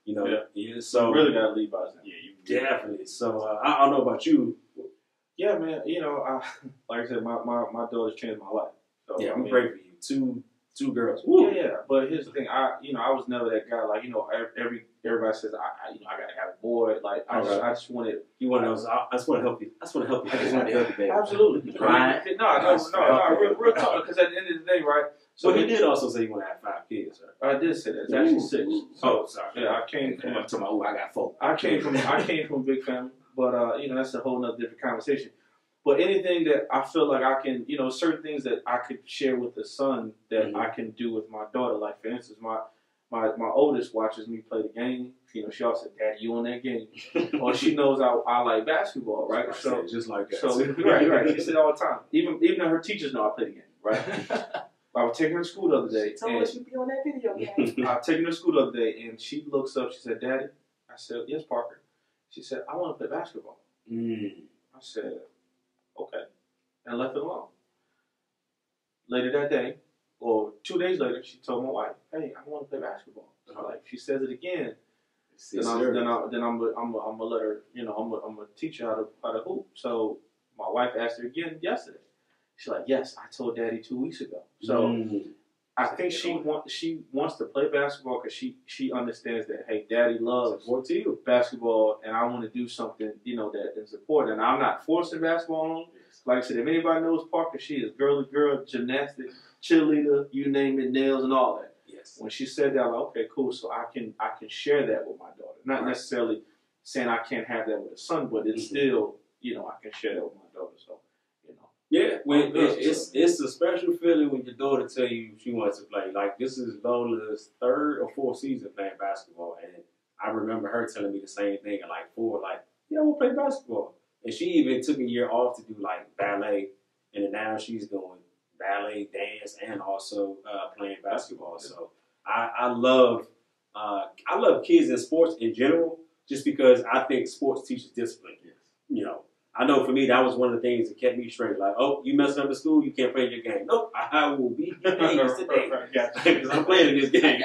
Yes.
So
you really got to lead by example.
Yeah, you definitely. So I don't know about you.
Yeah, man. Like I said, my daughter's changed my life. So,
yeah, I'm praying for you. Two girls. Woo.
Yeah. But here's the thing. I was never that guy. Like, everybody says I gotta have a boy. Like I just wanted.
You want to? I just want to help you. I just want to help you.
I just want to help you, baby.
Absolutely.
Right.
No. Real talk. Because at the end of the day, right?
So he did also say you want to have 5 kids, right?
I did say that. It's actually 6.
Oh, sorry.
Yeah, I came from.
I got 4.
I came from a big family, but that's a whole nother different conversation. But anything that I feel like I can, certain things that I could share with the son that I can do with my daughter. Like for instance, my oldest watches me play the game. She always said, "Daddy, you on that game?" Or she knows I like basketball, right? So
just like that.
So right. She said all the time. Even though her teachers know I play the game, right? I was taking her to school the other day.
Told her she'd be on that video game.
I was taking her to school the other day, and she looks up. She said, "Daddy," I said, "Yes, Parker." She said, "I want to play basketball." I said, "Okay," and left it alone. Later that day, or 2 days later, she told my wife, "Hey, I want to play basketball." Like she says it again, then I'm gonna let her. I'm gonna teach her how to hoop. So my wife asked her again yesterday. She's like, "Yes, I told Daddy 2 weeks ago." So I think she wants to play basketball because she understands that, hey, Daddy loves basketball, and I want to do something that is important. And I'm not forcing basketball on. Like I said, if anybody knows Parker, she is girly girl, gymnastics, cheerleader, you name it, nails and all that. Yes. When she said that, I'm like, okay, cool. So I can share that with my daughter. Not necessarily saying I can't have that with a son, but it's still I can share that with my daughter. So.
Yeah, it's a special feeling when your daughter tell you she wants to play. Like this is Lola's 3rd or 4th season playing basketball, and I remember her telling me the same thing at like 4, like, "Yeah, I want to play basketball." And she even took a year off to do like ballet, and then now she's doing ballet, dance, and also playing basketball. So I love kids in sports in general, just because I think sports teaches discipline. I know for me, that was one of the things that kept me straight. Like, oh, you messing up at school, you can't play your game. Nope, I will beat your games today because I'm playing this game.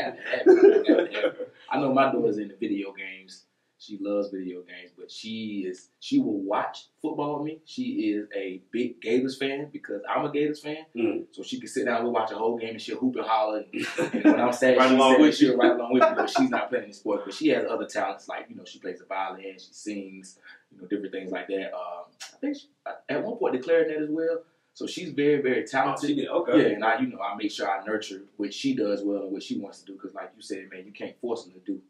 I know my daughter's into video games. She loves video games, but she will watch football with me. She is a big Gators fan because I'm a Gators fan. So she can sit down and watch a whole game and she'll hoop and holler. And when I'm sad, she'll right along with me, but she's not playing any sports. But she has other talents like, she plays the violin, she sings, different things like that. I think at one point the clarinet as well. So she's very, very talented.
She did, okay.
Yeah, and I make sure I nurture what she does well and what she wants to do. Because like you said, man, you can't force her to do.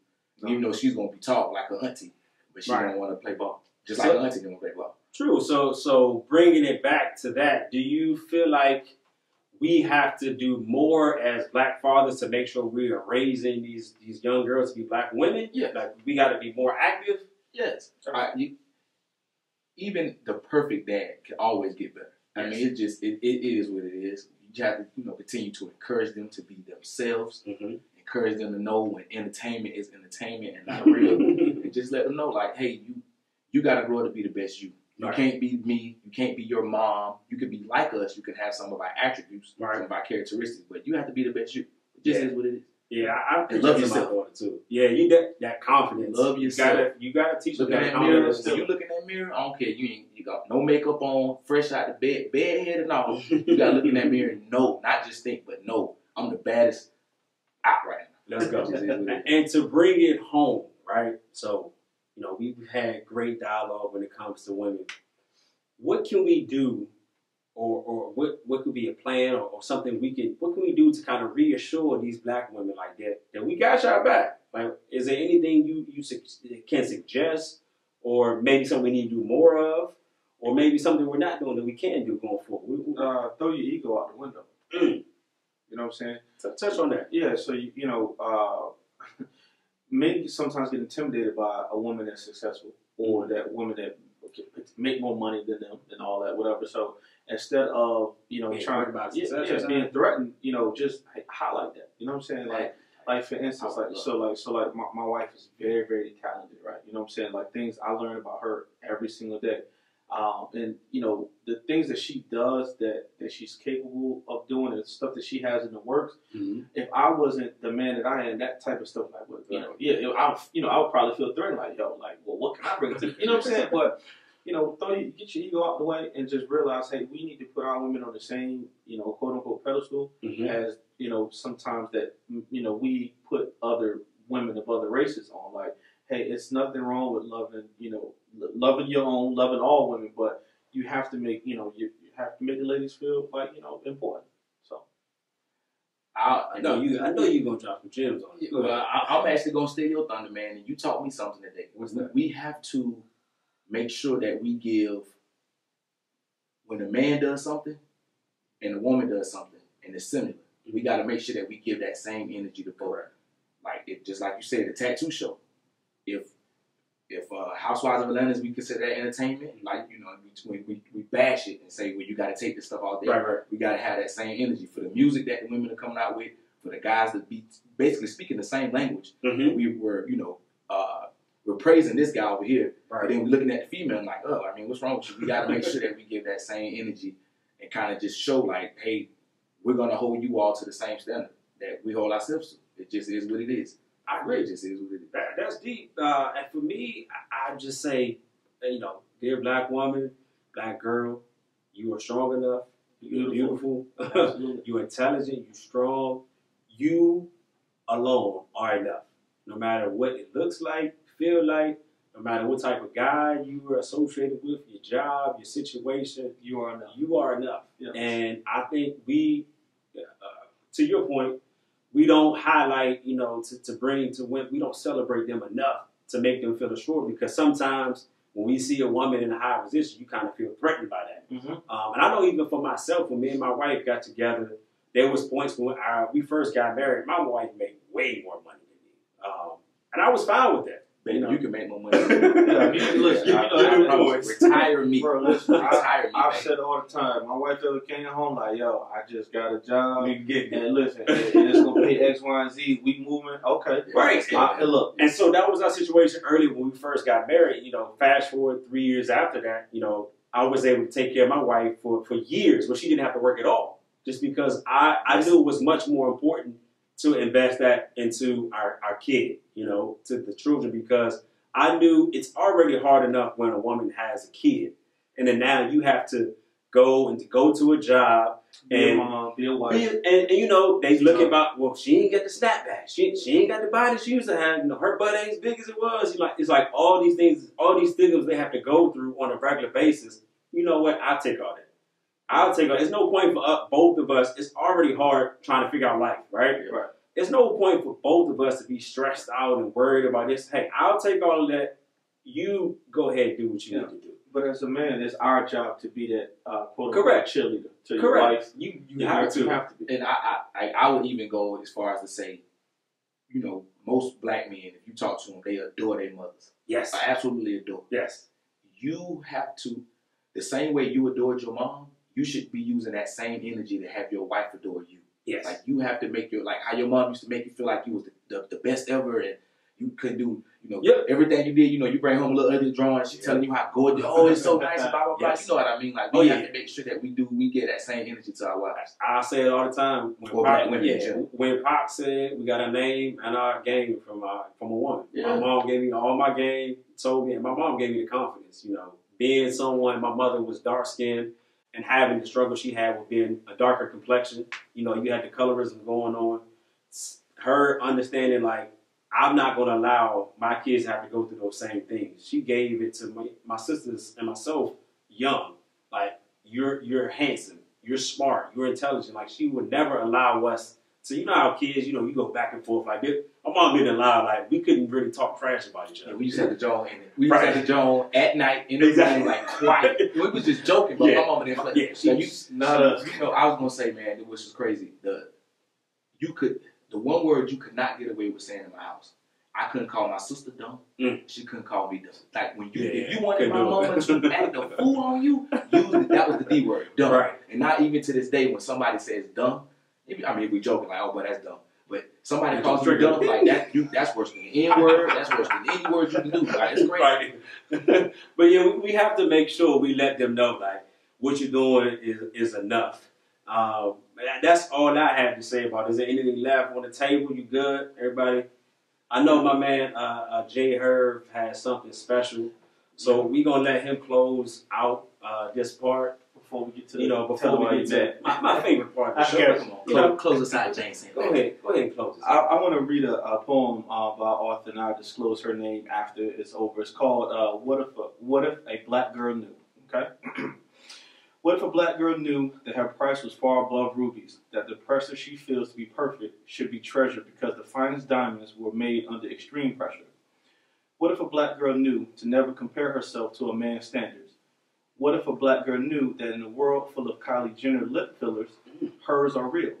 Even though she's gonna be tall like her auntie, but she don't want to play ball. Just like her auntie don't play ball.
True. So bringing it back to that, do you feel like we have to do more as black fathers to make sure we are raising these young girls to be black women?
Yeah.
Like we got to be more active.
Yes. Even the perfect dad can always get better. I mean, it is what it is. You have to, continue to encourage them to be themselves. Encourage them to know when entertainment is entertainment and not real. And just let them know, like, hey, you got to grow up to be the best you. You can't be me. You can't be your mom. You can be like us. You can have some of our attributes, some of our characteristics, but you have to be you. It just is what it is.
Yeah, I
love yourself
too. Yeah, you got that confidence.
Love yourself.
You gotta teach them
that confidence. When you look in that mirror, I don't care. You got no makeup on, fresh out of bed, bedhead and all. You gotta look in that mirror and know, not just think, but know I'm the baddest out right now.
Let's go. And to bring it home, right? So, we've had great dialogue when it comes to women. What can we do, or what could be a plan or something what can we do to kind of reassure these black women like that we got y'all back? Like, is there anything you can suggest, or maybe something we need to do more of, or maybe something we're not doing that we can do going forward?
Throw your ego out the window. You know what I'm saying?
Touch on that.
Yeah, so, men sometimes get intimidated by a woman that's successful or that woman that make more money than them and all that, whatever. So instead of, trying about being threatened, just highlight that. You know what I'm saying? Like for instance, my wife is very, very talented, right? You know what I'm saying? Like things I learn about her every single day. And the things that she does that she's capable of doing and stuff that she has in the works. If I wasn't the man that I am, that type of stuff I would probably feel threatened. Like, well, what can I bring to? You know what I'm saying? But get your ego out the way and just realize, hey, we need to put our women on the same, quote unquote pedestal as sometimes that we put other women of other races on. Like, hey, it's nothing wrong with loving, loving your own, loving all women, but you have to make, you have to make the ladies feel like, important. So.
I know you're gonna drop some gems on it.
Well, I'm actually gonna steal your thunder, man. And you taught me something today.
What's that?
We have to make sure that we give, when a man does something and a woman does something and it's similar, we got to make sure that we give that same energy to both. Like just like you said, the tattoo show. If Housewives of Atlanta, we consider that entertainment, like we bash it and say, well, you got to take this stuff out there.
Right.
We got to have that same energy for the music that the women are coming out with, for the guys that be basically speaking the same language.
Mm-hmm.
We were, we're praising this guy over here,
Right.
but then we're looking at the female and like, oh, I mean, what's wrong with you? We got to make sure that we give that same energy and kind of just show like, hey, we're gonna hold you all to the same standard that we hold ourselves to. It just is what it is.
I agree.
It just is what it is.
That's deep. And for me, I just say, dear black woman, black girl, you are strong enough. You're beautiful. You're intelligent. You're strong. You alone are enough. No matter what it looks like, feel like, no matter what type of guy you are associated with, your job, your situation,
You are enough.
you are enough.
Yes.
And I think we, to your point, we don't highlight, to bring to women, we don't celebrate them enough to make them feel assured, because sometimes when we see a woman in a high position, you kind of feel threatened by that.
Mm-hmm.
And I know even for myself, when me and my wife got together, there was points when we first got married, my wife made way more money than me. And I was fine with that.
Baby, you can make more money.
Listen,
Retire me.
Bro, listen,
Retire me.
I've said all the time. My wife ever came home like, yo, I just got a job.
You get
And listen, and it's going to pay X, Y, and Z. We moving. Okay.
Right.
Look.
And so that was our situation early when we first got married. Fast forward 3 years after that, I was able to take care of my wife for years where she didn't have to work at all. Just because I knew it was much more important to invest that into our kid, to the children, because I knew it's already hard enough when a woman has a kid. And then now you have to go to a job
Be a mom, be a wife.
and they look about, well, she ain't got the snapback. She ain't got the body she used to have. Her butt ain't as big as it was. It's like all these things, all these stigmas they have to go through on a regular basis. You know what? I'll take all that. There's no point for both of us. It's already hard trying to figure out life, right?
Right.
There's no point for both of us to be stressed out and worried about this. Hey, I'll take all of that. You go ahead and do what you need to do.
But as a man, it's our job to be that quote
Correct.
cheerleader to your
Correct.
wife.
You have to.
You have to be.
And I would even go as far as to say, most black men, if you talk to them, they adore their mothers.
Yes.
I absolutely adore.
Yes.
You have to, the same way you adored your mom, you should be using that same energy to have your wife adore you.
Yes.
Like you have to make like how your mom used to make you feel like you was the best ever, and you could do, everything you did. You bring home a little ugly drawing, she telling you how gorgeous, oh, it's so nice, blah, blah, blah.
Yes.
You know what I mean? Like we have to make sure that we get that same energy to our wives.
I say it all the time. When Pop said we got a name and our game from a woman.
Yeah.
My mom gave me all my game, told me, and my mom gave me the confidence. Being someone, my mother was dark skinned and having the struggle she had with being a darker complexion. You had the colorism going on. Her understanding, like, I'm not going to allow my kids to have to go through those same things. She gave it to my sisters and myself young. Like, you're handsome, you're smart, you're intelligent. Like, she would never allow us to, how kids, you go back and forth like this. My mom didn't allow, like, we couldn't really talk trash about each other.
Yeah, we used to have the Joan in it. We used to have the Joan at night in the room, like, quiet. We was just joking, but my mama didn't play.
Yeah,
I was going to say, man, which was crazy. The one word you could not get away with saying in my house, I couldn't call my sister dumb. She couldn't call me dumb. Like when if you wanted my mama to act a fool on you, that was the D word, dumb.
Right.
And not even to this day when somebody says dumb, if we joking like, oh, but that's dumb. But somebody calls you dumb, like that's worse than the N word. That's worse than any word you can do. Like, it's crazy.
Right. But yeah, we have to make sure we let them know, like, what you're doing is enough. That's all I have to say about it. Is there anything left on the table? You good, everybody? I know my man Jay Herb has something special, so we're gonna let him close out this part.
before we get to
before we get to my favorite part of the show.
Come on, close us out, James.
Go ahead and close us.
I want to read a poem by author, and I'll disclose her name after it's over. It's called "What If a Black Girl Knew." Okay. What if a black girl knew that her price was far above rubies, that the pressure she feels to be perfect should be treasured because the finest diamonds were made under extreme pressure? What if a black girl knew to never compare herself to a man's standards? What if a black girl knew that in a world full of Kylie Jenner lip fillers, hers are real?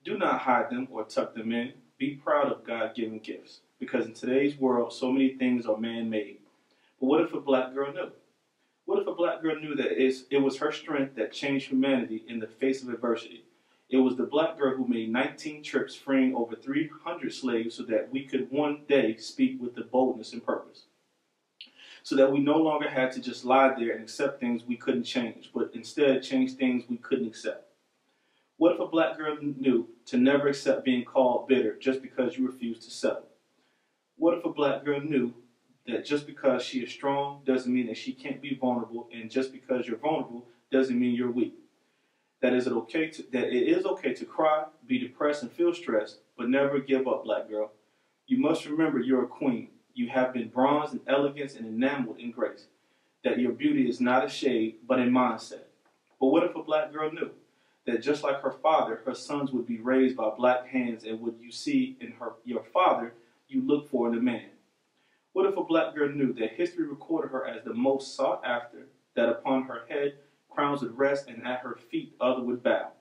Do not hide them or tuck them in. Be proud of God-given gifts, because in today's world, so many things are man-made. But what if a black girl knew? What if a black girl knew that it was her strength that changed humanity in the face of adversity? It was the black girl who made 19 trips freeing over 300 slaves so that we could one day speak with the boldness and purpose. So that we no longer had to just lie there and accept things we couldn't change, but instead change things we couldn't accept. What if a black girl knew to never accept being called bitter just because you refuse to settle? What if a black girl knew that just because she is strong doesn't mean that she can't be vulnerable, and just because you're vulnerable doesn't mean you're weak? That it is okay to cry, be depressed, and feel stressed, but never give up, black girl. You must remember you're a queen. You have been bronzed in elegance and enameled in grace. That your beauty is not a shade, but a mindset. But what if a black girl knew that just like her father, her sons would be raised by black hands, and what you see in your father, you look for in a man? What if a black girl knew that history recorded her as the most sought after, that upon her head crowns would rest and at her feet other would bow?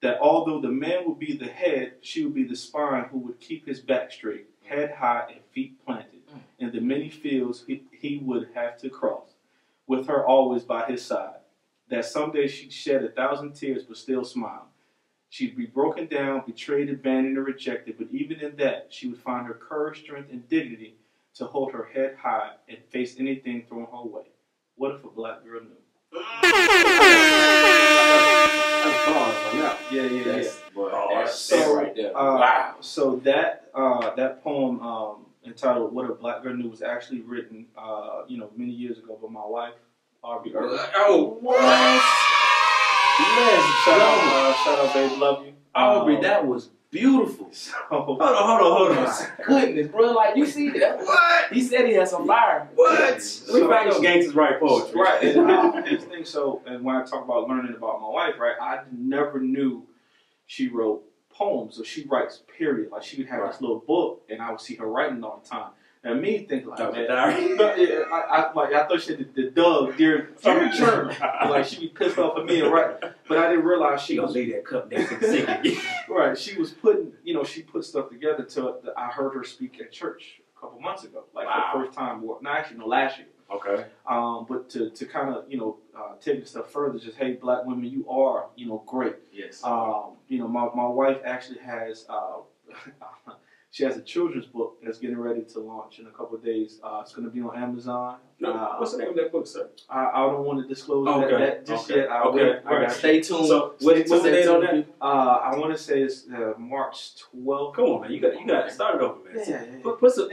That although the man would be the head, she would be the spine who would keep his back straight, head high and feet planted, in the many fields he would have to cross, with her always by his side. That someday she'd shed 1,000 tears but still smile. She'd be broken down, betrayed, abandoned, or rejected, but even in that, she would find her courage, strength, and dignity to hold her head high and face anything thrown her way. What if a black girl knew?
So right there.
Wow. So that poem entitled "What a Black Girl Knew" was actually written, many years ago by my wife, Aubrey Irving.
Oh, what?
Yes. Shout out, babe. Love you,
Aubrey. That was beautiful.
Hold on.
My goodness, bro. Like, you see that?
What?
He said he had some fire.
What? We find those gangsters write poetry.
Right. And this thing, and when I talk about learning about my wife, right, I never knew she wrote poems, or she writes, period. Like, she would have this little book, and I would see her writing all the time. And me think like, man, I thought she had the Doug during church. Like, she'd be pissed off at me and right, but I didn't realize she was
lay that cup next to the sink.
Right. She was putting, she put stuff together till I heard her speak at church a couple months ago, like for the first time. Last year.
Okay.
But to kind of take the stuff further, just hey, black women, you are great.
Yes.
My wife actually has. She has a children's book that's getting ready to launch in a couple of days. It's going to be on Amazon.
What's the name of that book, sir?
I don't want to disclose that just yet.
Stay tuned.
So what's the date on that?
I want to say it's March 12th.
Come on, man. You got to start it over, man.
Yeah.
Put some,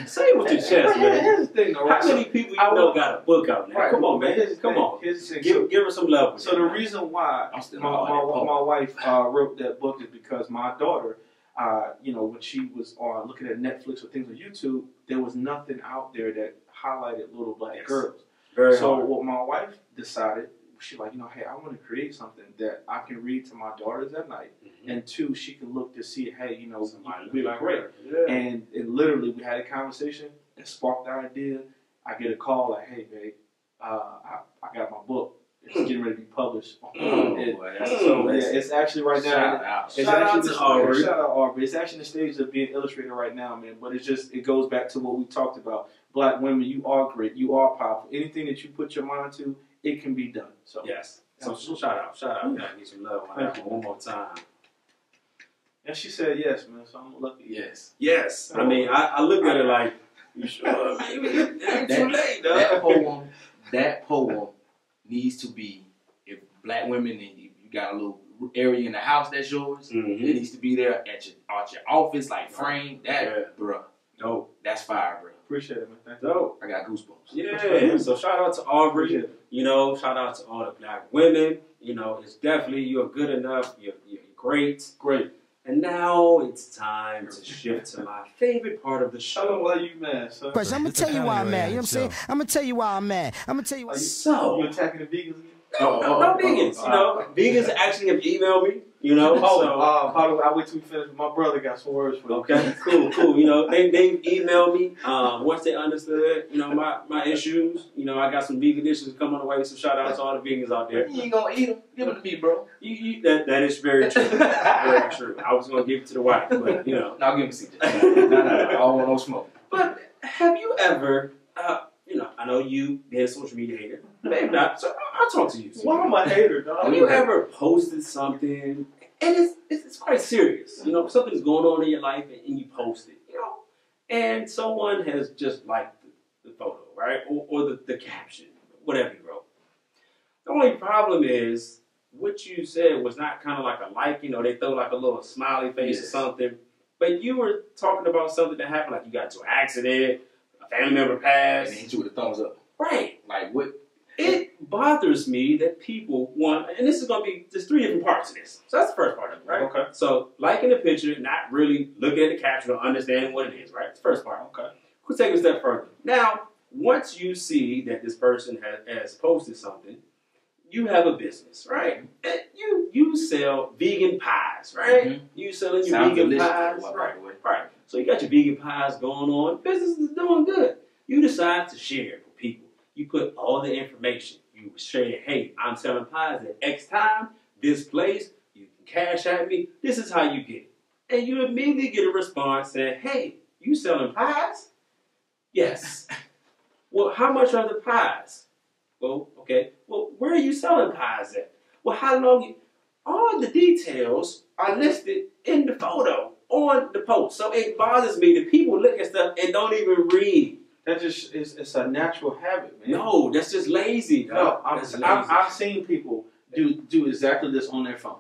say it with your chest, man.
Here's the thing, though, right?
How many people you know got a book out now?
Right.
Come on, man. Come on. Give her some love.
So the reason why my wife wrote that book is because my daughter, when she was looking at Netflix or things on YouTube, there was nothing out there that highlighted little black girls. What my wife decided, she's like, hey, I want to create something that I can read to my daughters at night, and two, she can look to see, hey, we're great. Yeah. And literally, we had a conversation. It sparked the idea. I get a call like, hey, babe, I got my book. It's getting ready to be published. It's actually right now. Shout out to Aubrey. Shout out Aubrey. It's actually in the stages of being illustrated right now, man. But it goes back to what we talked about. Black women, you are great. You are powerful. Anything that you put your mind to, it can be done. So
yes. So shout out. I need some love on that one more time.
And she said yes, man. So I'm lucky.
Yes. I mean, I look at it like, you sure? Maybe it ain't too late, though.
That poem needs to be, if black women and you got a little area in the house that's yours, it needs to be there at your office, like frame that, bro.
No,
that's fire, bro.
Appreciate it, man. Thank you.
Dope.
I got goosebumps.
Yeah. So shout out to Aubrey.
Appreciate it.
You know, shout out to all the black women. You know, it's definitely you're good enough. You're great.
Great.
And now it's time to shift to my favorite part of the
Tell them
show.
why you mad, son.
Question. I'm gonna tell you why I'm mad. You know what I'm saying? I'm gonna tell you why I'm mad. I'm gonna tell you why.
So,
You attacking the vegans again?
no vegans. You know, vegans actually have emailed me. You know,
By the way, I wait till we finish. My brother got some words for you.
Okay, cool. You know, they emailed me once they understood, you know, my issues. You know, I got some vegan dishes coming on the way, so shout out to all the vegans out there.
You ain't gonna eat them. Give them to me, bro.
That is very true. Very true. I was gonna give it to the wife, but you know.
No, give me CJ. No. I don't want no smoke.
But have you ever, you know, I know you being a social media hater, maybe not. So I'll talk to you.
Why am I a hater, dog?
Have you ever posted something, and it's quite serious, you know, something's going on in your life, and you post it, you know, and someone has just liked the photo, right, or the caption, whatever you wrote. The only problem is what you said was not kind of like a like, you know, they throw like a little smiley face or something, but you were talking about something that happened, like you got into an accident, a family member passed,
And they hit you with a thumbs up.
right?
Like what?
It bothers me that people want, and this is going to be, there's 3 different parts to this. So that's the first part of it, right?
Okay.
So liking the picture, not really looking at the caption or understanding what it is, right? That's the first part.
Okay.
We'll take it a step further. Now, once you see that this person has posted something, you have a business, right? And you sell vegan pies, right?
Mhm.
You selling your
Sounds
vegan
delicious,
pies,
by the
right?
way.
Right. So you got your vegan pies going on. Business is doing good. You decide to share it with people. You put all the information. You share, hey, I'm selling pies at X time, this place. You can cash at me. This is how you get it. And you immediately get a response saying, hey, you selling pies? Yes. Well, how much are the pies? Well, okay. Well, where are you selling pies at? Well, how long? All the details are listed in the photo on the post. So it bothers me that people look at stuff and don't even read.
That just is it's a natural habit, man.
No, that's just lazy.
No,
That's lazy.
I've seen people do exactly this on their phone.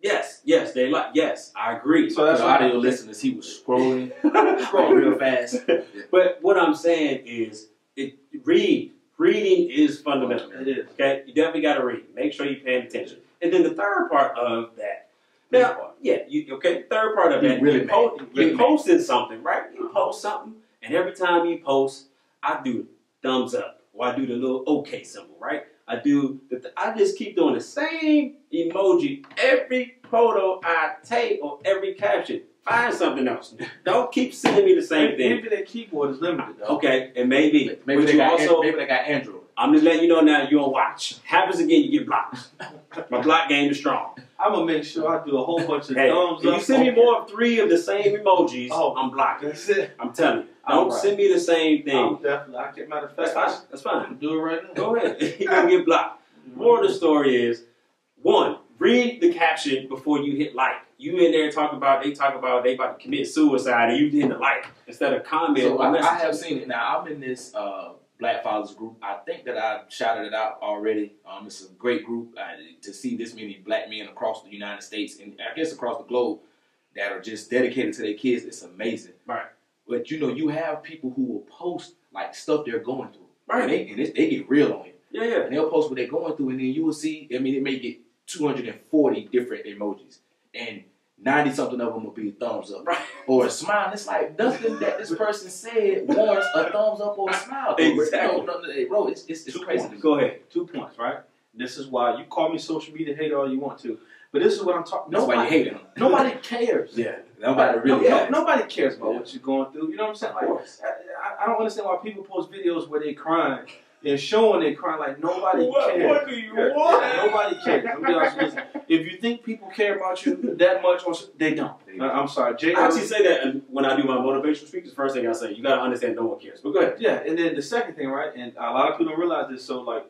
Yes, they like. Yes, I agree.
So that's
For the audio listeners, he was scrolling real fast.
But what I'm saying is, reading is fundamental.
It is.
Okay, you definitely got to read. Make sure you're paying attention. And then the third part of that. Now, third part of that, you posted something, right? You post something, and every time you post, I do thumbs up, or I do the little OK symbol, right? I just keep doing the same emoji every photo I take or every caption. Find something else. Don't keep sending me the same thing.
Maybe their keyboard is limited, though.
Okay, and maybe
Maybe they
you
got Android.
I'm just letting you know now. You don't watch. Happens again, you get blocked. My block game is strong.
I'm gonna make sure I do a whole bunch of
Hey,
thumbs
if
up.
you send me more of 3 of the same emojis,
Oh,
I'm blocking.
That's it.
I'm telling you. Don't
All right.
send me the same thing.
I'm definitely. Matter of
That's
fact,
fine. That's fine.
do it right now.
Go ahead. You're going to get blocked. More of the story is, 1, read the caption before you hit like. You in there they talk about they about to commit suicide and you did the like instead of comment.
So
or
I have seen it. Now, I'm in this Black Fathers group. I think that I shouted it out already. It's a great group to see this many black men across the United States and I guess across the globe that are just dedicated to their kids. It's amazing.
Right.
But, you know, you have people who will post, like, stuff they're going through.
Right.
And they get real on you.
Yeah.
And they'll post what they're going through, and then you will see, it may get 240 different emojis. And 90-something of them will be thumbs up.
Right.
Or a smile. It's like nothing that this person said warrants a thumbs up or a smile.
Exactly.
Bro, it's crazy.
Go ahead.
2 points, right? This is why you call me social media hater all you want to, but this is what I'm talking.
That's why you hate them.
Nobody cares.
Yeah.
Nobody really cares.
Nobody cares about what you're going through. You know what I'm saying? Like, I don't understand why people post videos where they crying and showing they crying. Like nobody cares.
What do you want?
Nobody cares. I'm be honest with you. If you think people care about you that much, they don't. I'm sorry, Jay.
I actually say that when I do my motivational speeches. First thing I say, you got to understand no one cares. But go ahead.
Yeah, and then the second thing, right? And a lot of people don't realize this. So, like,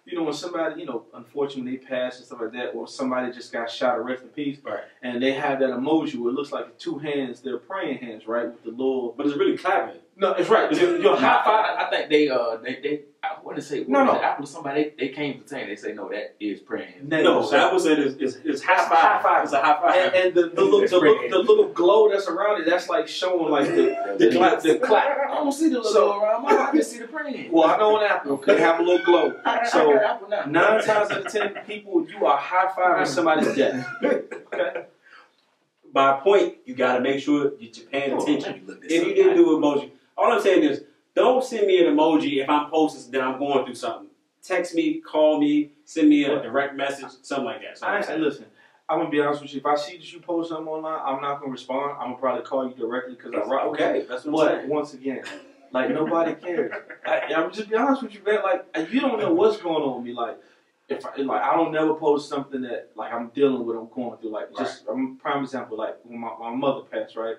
you know, when somebody, you know, unfortunately passed and stuff like that, or somebody just got shot or rest in peace,
Right.
and they have that emoji where it looks like two hands, they're praying hands, right, with the little.
But it's really clapping.
No, it's right. Your high five.
I think they I want to say
No.
Apple somebody they came to saying they say no, that is praying.
No, so Apple said it's high five.
High five.
It's a high five.
And the little glow that's around it, that's like showing like the clap.
I don't see the little around mine. I just see the praying.
Well, I know on Apple they have a little glow. So
Apple now.
9 times out of 10 people, you are high fiving somebody's death. Okay.
By a point, you got to make sure that you're paying attention. If you didn't do emoji, all I'm saying is, don't send me an emoji if I'm posting that I'm going through something. Text me, call me, send me a direct message, something like that.
Listen, I'm going to be honest with you. If I see that you post something online, I'm not going to respond. I'm going to probably call you directly because I rock.
Okay, that's what I'm saying.
But once again, like, nobody cares. I'm just be honest with you, man. Like, you don't know what's going on with me. Like, I don't never post something that like I'm dealing with, I'm going through. Like, just prime example, like when my mother passed, right?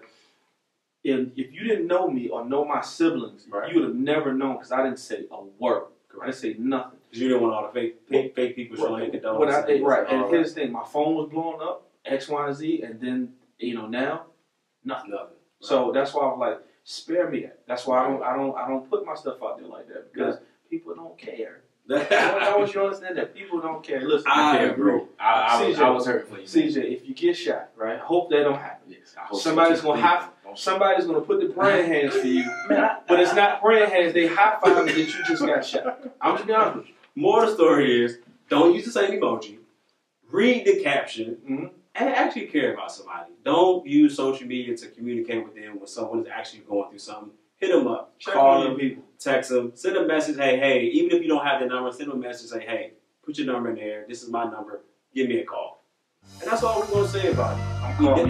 If you didn't know me or know my siblings, you would have never known because I didn't say a word. I didn't say nothing.
Because you didn't want all the fake people showing their condolences.
Right. And here's the thing: my phone was blowing up, X, Y, and Z, and then now, nothing. So that's why I was like, spare me that. That's why I don't put my stuff out there like that because people don't care. I want you to understand that people don't care. Listen,
I agree.
I was hurt for you,
CJ. If you get shot, right? Hope that don't happen.
Yes, I hope
somebody's gonna put the praying hands for you, but it's not praying hands. They high fiving that you just got shot. I'm just be honest with you.
More of the story is, don't use the same emoji. Read the caption and actually care about somebody. Don't use social media to communicate with them when someone is actually going through something. Hit them up, call them, people, text them, send a message. Hey, even if you don't have the number, send them a message. Say, hey, put your number in there. This is my number. Give me a call. And that's all we're going to say about it.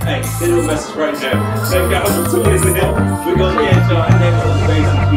Hey, send them a message right now. Thank y'all for tuning in. We're going to catch y'all next on the Basics.